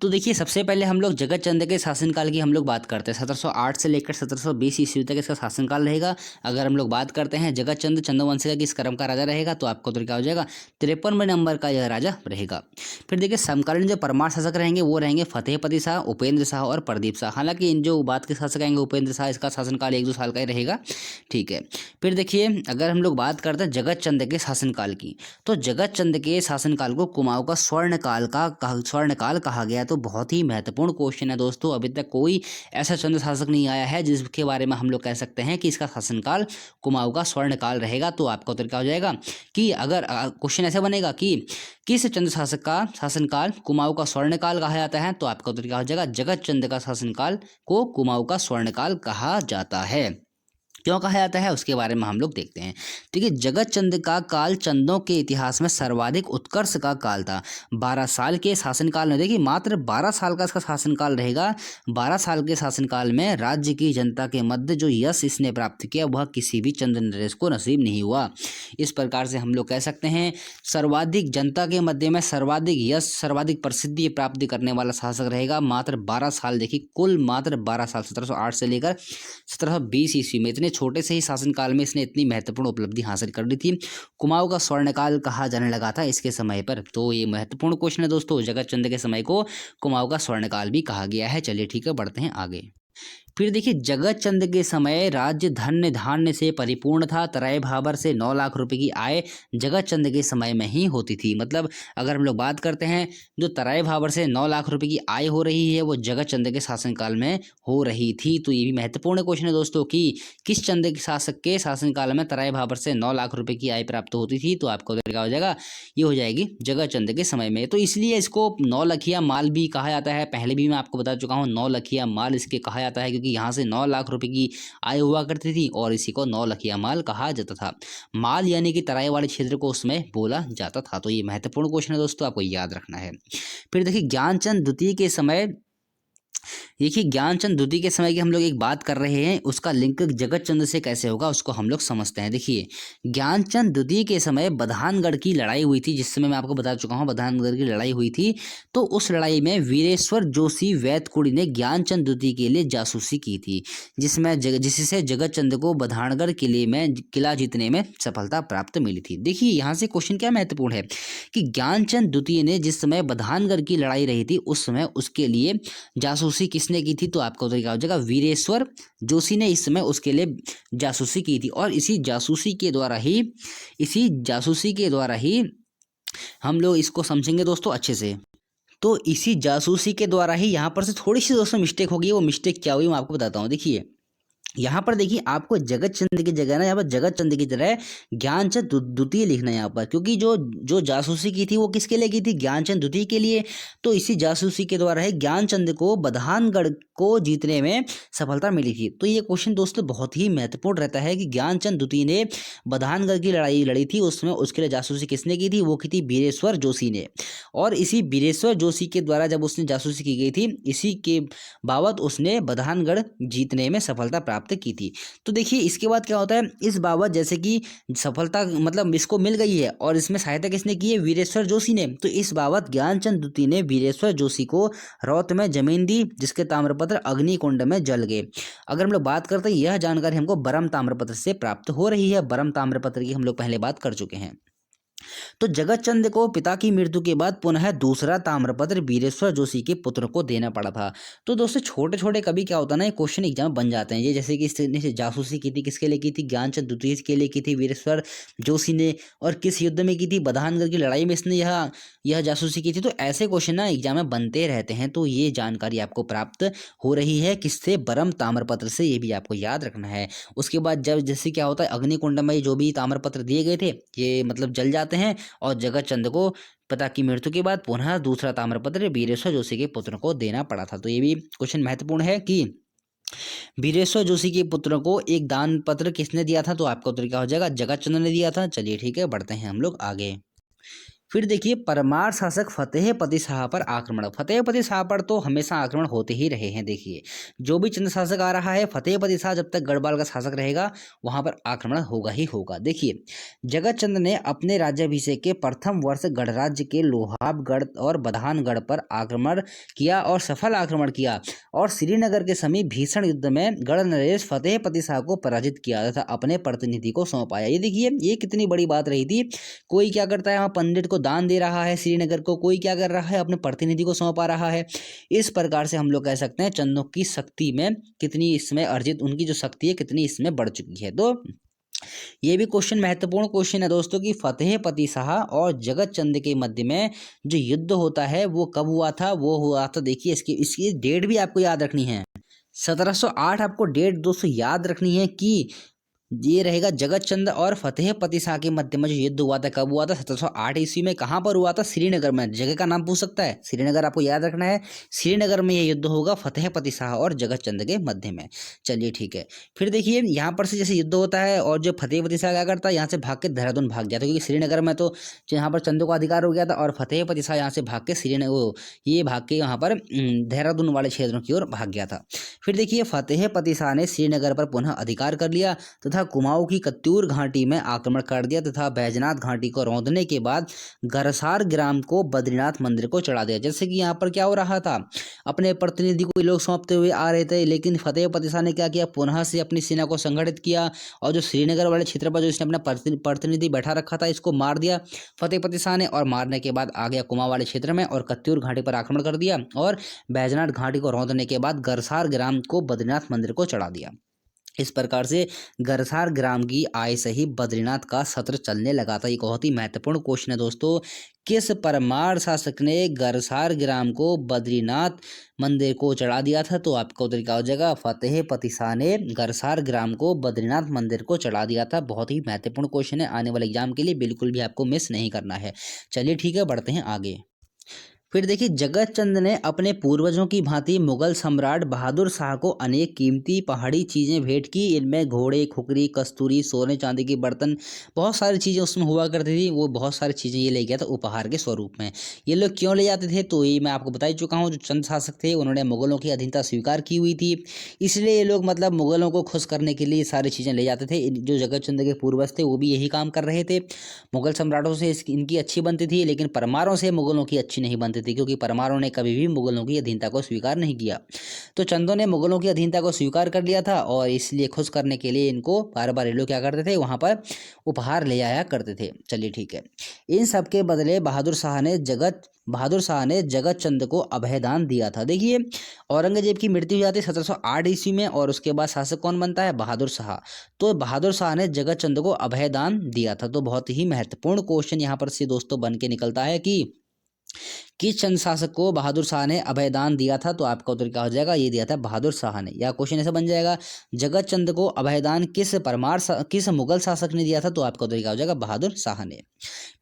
S1: तो देखिए सबसे पहले हम लोग जगत चंद के शासनकाल की हम लोग बात करते हैं। 1708 से लेकर 1720 ईस्वी तक इसका शासनकाल रहेगा। अगर हम लोग बात करते हैं जगत चंद चंद्रवंशी का किस क्रम का राजा रहेगा, तो आपका उत्तर क्या हो जाएगा? 53वें नंबर का यह राजा रहेगा। फिर देखिए समकालीन जो परमार शासक रहेंगे वो रहेंगे फतेहपति शाह, उपेंद्र शाह और प्रदीप शाह। हालांकि इन जो बात के शासक आएंगे उपेंद्र शाह, इसका शासनकाल 1-2 साल का ही रहेगा। ठीक है, फिर देखिए अगर हम लोग बात करते हैं जगत चंद के शासनकाल की, तो जगत चंद के शासनकाल को कुमाऊं का स्वर्णकाल कहा गया। तो बहुत ही महत्वपूर्ण क्वेश्चन है दोस्तों। अभी तक कोई ऐसा चंद्र शासक नहीं आया है जिसके बारे में हम लोग कह सकते हैं कि इसका शासनकाल कुमाऊं का स्वर्णकाल रहेगा। तो आपका उत्तर क्या हो जाएगा कि अगर क्वेश्चन ऐसा बनेगा कि किस चंद्र शासक का शासनकाल कुमाऊं का स्वर्णकाल कहा जाता है, तो आपका उत्तर क्या हो जाएगा? जगत चंद का शासनकाल को कुमाऊं का स्वर्णकाल कहा जाता है। क्यों कहा जाता है उसके बारे में हम लोग देखते हैं। देखिए जगत चंद का काल चंदों के इतिहास में सर्वाधिक उत्कर्ष का काल था। 12 साल के शासनकाल में, देखिए मात्र 12 साल का इसका शासनकाल रहेगा। 12 साल के शासनकाल में राज्य की जनता के मध्य जो यश इसने प्राप्त किया वह किसी भी चंद्र नरेश को नसीब नहीं हुआ। इस प्रकार से हम लोग कह सकते हैं सर्वाधिक जनता के मध्य में सर्वाधिक यश, सर्वाधिक प्रसिद्धि प्राप्ति करने वाला शासक रहेगा। मात्र 12 साल, देखिए कुल मात्र 12 साल 1708 से लेकर 1720 ईस्वी में, इतने छोटे से ही शासनकाल में इसने इतनी महत्वपूर्ण उपलब्धि हासिल कर ली थी। कुमाऊं का स्वर्णकाल कहा जाने लगा था इसके समय पर। तो ये महत्वपूर्ण क्वेश्चन है दोस्तों, जगत चंद के समय को कुमाऊं का स्वर्णकाल भी कहा गया है। चलिए ठीक है, बढ़ते हैं आगे। फिर देखिए जगत चंद के समय राज्य धन्य धान्य से परिपूर्ण था। तराई भाबर से 9 लाख रुपए की आय जगत चंद के समय में ही होती थी। मतलब अगर हम लोग बात करते हैं जो तराई भाबर से 9 लाख रुपए की आय हो रही है वो जगत चंद के शासनकाल में हो रही थी। तो ये भी महत्वपूर्ण क्वेश्चन है दोस्तों कि किस चंद के शासक के शासनकाल में तराई भाबर से 9 लाख रुपए की आय प्राप्त होती थी। तो आपको क्या हो जाएगा? ये हो जाएगी जगत चंद के समय में। तो इसलिए इसको 9 लखिया माल भी कहा जाता है। पहले भी मैं आपको बता चुका हूँ 9 लखिया माल इसके कहा जाता है, क्योंकि यहाँ से 9 लाख रुपए की आय हुआ करती थी और इसी को 9 लखिया माल कहा जाता था। माल यानी कि तराई वाले क्षेत्र को उसमें बोला जाता था। तो ये महत्वपूर्ण क्वेश्चन है दोस्तों, आपको याद रखना है। फिर देखिए ज्ञानचंद द्वितीय के समय, देखिए ज्ञानचंद द्वितीय के समय की हम लोग एक बात कर रहे हैं, उसका लिंक जगत चंद से कैसे होगा उसको हम लोग समझते हैं। देखिए ज्ञानचंद द्वितीय के समय बधानगढ़ की लड़ाई हुई थी, जिस समय मैं आपको बता चुका हूँ बधानगढ़ की लड़ाई हुई थी। तो उस लड़ाई में वीरेश्वर जोशी वैतकुड़ी ने ज्ञानचंद द्वितीय के लिए जासूसी की थी, जिससे जगत चंद को बधानगढ़ किले में किला जीतने में सफलता प्राप्त मिली थी। देखिए यहाँ से क्वेश्चन क्या महत्वपूर्ण है कि ज्ञानचंद द्वितीय ने जिस समय बधानगढ़ की लड़ाई रही थी उस समय उसके लिए जासूसी किसने की थी। तो आपका उत्तर क्या हो जाएगा? वीरेश्वर जोशी ने इस समय उसके लिए जासूसी की थी। और इसी जासूसी के द्वारा ही हम लोग इसको समझेंगे दोस्तों अच्छे से। तो इसी जासूसी के द्वारा ही यहाँ पर से थोड़ी सी दोस्तों मिस्टेक होगी। वो मिस्टेक क्या हुई मैं आपको बताता हूँ। देखिए यहाँ पर देखिए आपको जगत चंद की जगह ना, यहाँ पर जगत चंद की जगह ज्ञानचंद द्वितीय लिखना है यहाँ पर, क्योंकि जो जो जासूसी की थी वो किसके लिए की थी, ज्ञानचंद द्वितीय के लिए। तो इसी जासूसी के द्वारा है ज्ञानचंद को बधानगढ़ को जीतने में सफलता मिली थी। तो ये क्वेश्चन दोस्तों बहुत ही महत्वपूर्ण रहता है कि ज्ञानचंद द्वितीय ने बधानगढ़ की लड़ाई लड़ी थी, उसमें उसके लिए जासूसी किसने की थी, वो की थी बीरेश्वर जोशी ने। और इसी बीरेश्वर जोशी के द्वारा जब उसने जासूसी की गई थी, इसी के बाबत उसने बधानगढ़ जीतने में सफलता प्राप्त की थी। तो देखिए इसके बाद क्या होता है, इस बाबत जैसे कि सफलता मतलब इसको मिल गई है और इसमें सहायता किसने की है, वीरेश्वर जोशी ने। तो इस बाबत ज्ञानचंद द्वितीय ने वीरेश्वर जोशी को रौत में जमीन दी, जिसके ताम्रपत्र अग्निकुंड में जल गए। अगर हम लोग बात करते हैं, यह जानकारी हमको बरम ताम्रपत्र से प्राप्त हो रही है। बरम ताम्रपत्र की हम लोग पहले बात कर चुके हैं। तो जगत चंद को पिता की मृत्यु के बाद पुनः दूसरा ताम्रपत्र वीरेश्वर जोशी के पुत्र को देना पड़ा था। तो दोस्तों छोटे छोटे कभी क्या होता है ना, ये क्वेश्चन एग्जाम बन जाते हैं। ये जैसे कि इसने से जासूसी की थी, किसके लिए की थी, ज्ञानचंद द्वितीय के लिए की थी वीरेश्वर जोशी ने, और किस युद्ध में की थी, बधानगढ़ की लड़ाई में इसने यह जासूसी की थी। तो ऐसे क्वेश्चन ना एग्जाम में बनते रहते हैं। तो ये जानकारी आपको प्राप्त हो रही है किससे, बरम ताम्रपत्र से, ये भी आपको याद रखना है। उसके बाद जब जैसे क्या होता है, अग्निकुंड में जो भी ताम्रपत्र दिए गए थे ये मतलब जल जाते हैं, और जगत चंद को पिता की मृत्यु के बाद पुनः दूसरा ताम्रपत्र वीरेश्वर जोशी के पुत्र को देना पड़ा था। तो ये भी क्वेश्चन महत्वपूर्ण है कि वीरेश्वर जोशी के पुत्र को एक दान पत्र किसने दिया था। तो आपका उत्तर क्या हो जाएगा, जगत चंद ने दिया था। चलिए ठीक है, बढ़ते हैं हम लोग आगे। फिर देखिए परमार शासक फतेहपति शाह पर आक्रमण। फतेहपति शाह पर तो हमेशा आक्रमण होते ही रहे हैं। देखिए जो भी चंद शासक आ रहा है, फतेहपति शाह जब तक गढ़वाल का शासक रहेगा वहां पर आक्रमण होगा ही होगा। देखिए जगत चंद ने अपने राज्याभिषेक के प्रथम वर्ष गढ़राज्य के लोहाबगढ़ और बधानगढ़ पर आक्रमण किया और सफल आक्रमण किया, और श्रीनगर के समीप भीषण युद्ध में गढ़ नरेश फतेहपति शाह को पराजित किया तथा अपने प्रतिनिधि को सौंपाया। ये देखिए ये कितनी बड़ी बात रही थी। कोई क्या करता है, वहाँ पंडित को दान दे रहा है श्रीनगर को, कोई क्या कर रहा है, अपने प्रतिनिधि को सौंपा रहा है। इस प्रकार से हम लोग कह सकते हैं चंदों की शक्ति में कितनी इसमें अर्जित, उनकी जो शक्ति है कितनी इसमें बढ़ चुकी है। तो ये भी क्वेश्चन महत्वपूर्ण क्वेश्चन है दोस्तों कि फतेहपति शाह और जगत चंद के मध्य में जो युद्ध होता है वो कब हुआ था, वो हुआ था, देखिए इसकी डेट भी आपको याद रखनी है। 1708 आपको डेट दोस्तों याद रखनी है कि ये रहेगा जगत चंद और फतेहपति शाह के मध्य में जो युद्ध हुआ था, कब हुआ था, 1708 ईस्वी में। कहाँ पर हुआ था, श्रीनगर में। जगह का नाम पूछ सकता है, श्रीनगर आपको याद रखना है। श्रीनगर में ये युद्ध होगा फतेहपति शाह और जगत चंद के मध्य में। चलिए ठीक है। फिर देखिए यहाँ पर से जैसे युद्ध होता है और जो फतेहपति शाह क्या करता है, यहाँ से भाग के देहरादून भाग जाता है, क्योंकि श्रीनगर में तो यहाँ पर चंदों का अधिकार हो गया था, और फतेहपति शाह यहाँ से भाग के ये भाग के यहाँ पर देहरादून वाले क्षेत्रों की ओर भाग गया था। फिर देखिए फतेहपति शाह ने श्रीनगर पर पुनः अधिकार कर लिया तथा कुमाऊं की कत्यूर घाटी में आक्रमण कर दिया तथा बैजनाथ घाटी को रौंदने के बाद गरसार ग्राम को बद्रीनाथ मंदिर को चढ़ा दिया। जैसे कि यहाँ पर क्या हो रहा था, अपने प्रतिनिधि को लोग सौंपते हुए आ रहे थे, लेकिन फतेहपति शाह ने क्या किया, पुनः से अपनी सेना को संगठित किया और जो श्रीनगर वाले क्षेत्र पर जो इसने अपना प्रतिनिधि बैठा रखा था इसको मार दिया फतेहपति शाह ने, और मारने के बाद आ गया कुमाऊं वाले क्षेत्र में और कत्यूर घाटी पर आक्रमण कर दिया और बैजनाथ घाटी को रौंदने के बाद गरसार ग्राम को बद्रीनाथ मंदिर को चढ़ा दिया। इस प्रकार से गरसार ग्राम की आय से ही बद्रीनाथ का सत्र चलने लगा था। ये बहुत ही महत्वपूर्ण क्वेश्चन है दोस्तों, किस परमार शासक ने गरसार ग्राम को बद्रीनाथ मंदिर को चढ़ा दिया था। तो आपका उत्तर क्या हो जाएगा, फतेहपति शाह ने गरसार ग्राम को बद्रीनाथ मंदिर को चढ़ा दिया था। बहुत ही महत्वपूर्ण क्वेश्चन है, आने वाले एग्जाम के लिए बिल्कुल भी आपको मिस नहीं करना है। चलिए ठीक है, बढ़ते हैं आगे। फिर देखिए जगत चंद ने अपने पूर्वजों की भांति मुगल सम्राट बहादुर शाह को अनेक कीमती पहाड़ी चीज़ें भेंट की। इनमें घोड़े, खुकरी, कस्तूरी, सोने चांदी के बर्तन, बहुत सारी चीज़ें उसमें हुआ करती थी। वो बहुत सारी चीज़ें ये ले गया था उपहार के स्वरूप में। ये लोग क्यों ले जाते थे, तो ये मैं आपको बता ही चुका हूँ। जो चंद शासक थे उन्होंने मुगलों की अधीनता स्वीकार की हुई थी, इसलिए ये लोग मतलब मुगलों को खुश करने के लिए सारी चीज़ें ले जाते थे। जो जगत चंद के पूर्वज थे वो भी यही काम कर रहे थे। मुगल सम्राटों से इनकी अच्छी बनती थी, लेकिन परमारों से मुगलों की अच्छी नहीं बनती थी, क्योंकि परमारों ने कभी भी मुगलों की अधीनता को स्वीकार नहीं किया। तो चंदों ने मुगलों की अधीनता को स्वीकार कर लिया था, और इसलिए खुश करने के लिए इनको बार बार ये लोग क्या करते थे, वहां पर उपहार ले आया करते थे। चलिए ठीक है। इन सब के बदले बहादुर शाह ने जगत चंद को अभयदान दिया था। देखिए औरंगजेब की मृत्यु हो जाती है 1708 ईस्वी में, और उसके बाद शासक कौन बनता है, बहादुर शाह। तो बहादुर शाह ने जगत चंद को अभयदान दिया था। तो बहुत ही महत्वपूर्ण क्वेश्चन यहाँ पर से दोस्तों बन के निकलता है कि किस चंद शासक को बहादुर शाह ने अभयदान दिया था? तो आपका उत्तर क्या हो जाएगा, ये दिया था बहादुर शाह ने। या क्वेश्चन ऐसा बन जाएगा, जगत चंद को अभयदान किस मुगल शासक ने दिया था? तो आपका उत्तर क्या हो जाएगा, बहादुर शाह ने।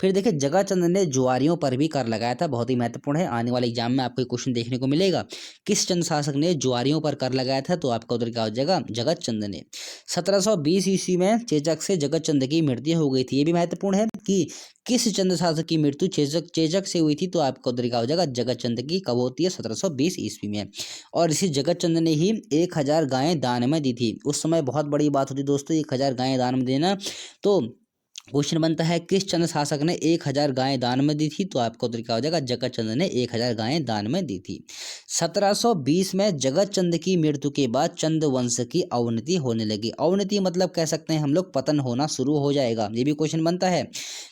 S1: फिर देखिए, जगत चंद ने जुआरियों पर भी कर लगाया था, बहुत ही महत्वपूर्ण है, आने वाले एग्जाम में आपको क्वेश्चन देखने को मिलेगा। किस चंद शासक ने जुआरियों पर कर लगाया था? तो आपका उत्तर क्या हो जाएगा, जगत चंद ने। 1720 ईस्वी में चेचक से जगत चंद की मृत्यु हो गई थी। ये भी महत्वपूर्ण है कि किस चंद शासक की मृत्यु चेचक से हुई थी? तो आपका उत्तर क्या हो जाएगा, जगत चंद की। कब होती है, 1720 ईस्वी में। और इसी जगत चंद ने ही 1000 गायें दान में दी थी। उस समय बहुत बड़ी बात होती दोस्तों, 1000 गायें दान में देना। तो क्वेश्चन बनता है, किस चंद शासक ने 1000 गायें दान में दी थी? तो आपका उत्तर क्या हो जाएगा, जगत चंद ने 1000 गायें दान में दी थी। 1720 में जगत चंद की मृत्यु के बाद चंद वंश की अवनति होने लगी। अवनति मतलब कह सकते हैं हम लोग पतन होना शुरू हो जाएगा। ये भी क्वेश्चन बनता है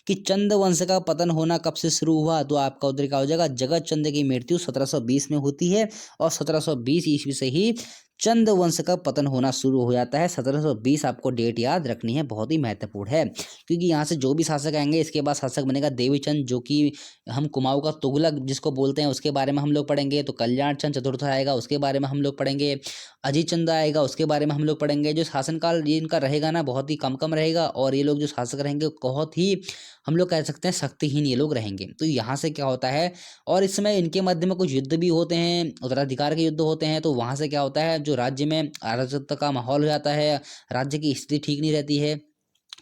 S1: कि चंद वंश का पतन होना कब से शुरू हुआ? तो आपका उत्तर क्या हो जाएगा, जगत चंद की मृत्यु 1720 में होती है और 1720 ईस्वी से ही चंद वंश का पतन होना शुरू हो जाता है। 1720 आपको डेट याद रखनी है, बहुत ही महत्वपूर्ण है, क्योंकि यहाँ से जो भी शासक आएंगे इसके बाद शासक बनेगा देवीचंद, जो कि हम कुमाऊं का तुगलक जिसको बोलते हैं उसके बारे में हम लोग पढ़ेंगे। तो कल्याण चंद चतुर्थ आएगा, उसके बारे में हम लोग पढ़ेंगे। अजीत चंद आएगा, उसके बारे में हम लोग पढ़ेंगे। जो शासनकाल ये इनका रहेगा ना, बहुत ही कम रहेगा, और ये लोग जो शासक रहेंगे बहुत ही हम लोग कह सकते हैं शक्तिहीन ये लोग रहेंगे। तो यहाँ से क्या होता है, और इस समय इनके मध्य में कुछ युद्ध भी होते हैं, उत्तराधिकार के युद्ध होते हैं। तो वहाँ से क्या होता है, जो राज्य में अराजकता का माहौल हो जाता है, राज्य की स्थिति ठीक नहीं रहती है।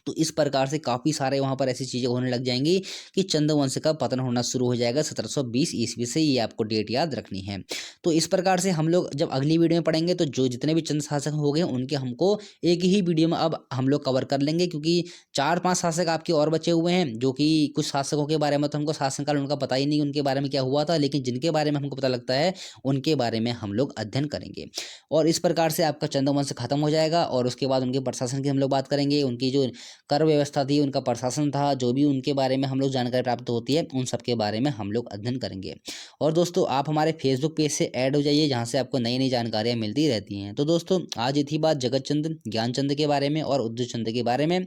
S1: तो इस प्रकार से काफ़ी सारे वहाँ पर ऐसी चीज़ें होने लग जाएंगी कि चंद वंश का पतन होना शुरू हो जाएगा 1720 ईस्वी से। ये आपको डेट याद रखनी है। तो इस प्रकार से हम लोग जब अगली वीडियो में पढ़ेंगे तो जो जितने भी चंद शासक हो गए उनके हमको एक ही वीडियो में अब हम लोग कवर कर लेंगे, क्योंकि 4-5 शासक आपके और बचे हुए हैं, जो कि कुछ शासकों के बारे में तो हमको शासनकाल उनका पता ही नहीं उनके बारे में क्या हुआ था, लेकिन जिनके बारे में हमको पता लगता है उनके बारे में हम लोग अध्ययन करेंगे। और इस प्रकार से आपका चंद वंश खत्म हो जाएगा, और उसके बाद उनके प्रशासन की हम लोग बात करेंगे। उनकी जो कर व्यवस्था थी, उनका प्रशासन था, जो भी उनके बारे में हम लोग जानकारी प्राप्त होती है, उन सब के बारे में हम लोग अध्ययन करेंगे। और दोस्तों, आप हमारे फेसबुक पेज से ऐड हो जाइए, जहाँ से आपको नई नई जानकारियाँ मिलती रहती हैं। तो दोस्तों, आज ये थी बात जगत चंद, ज्ञानचंद के बारे में और उदय चंद के बारे में,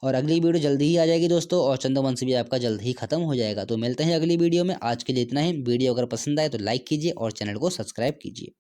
S1: और अगली वीडियो जल्दी ही आ जाएगी दोस्तों, और चंद वंश भी आपका जल्द ही खत्म हो जाएगा। तो मिलते हैं अगली वीडियो में। आज के लिए इतना ही। वीडियो अगर पसंद आए तो लाइक कीजिए और चैनल को सब्सक्राइब कीजिए।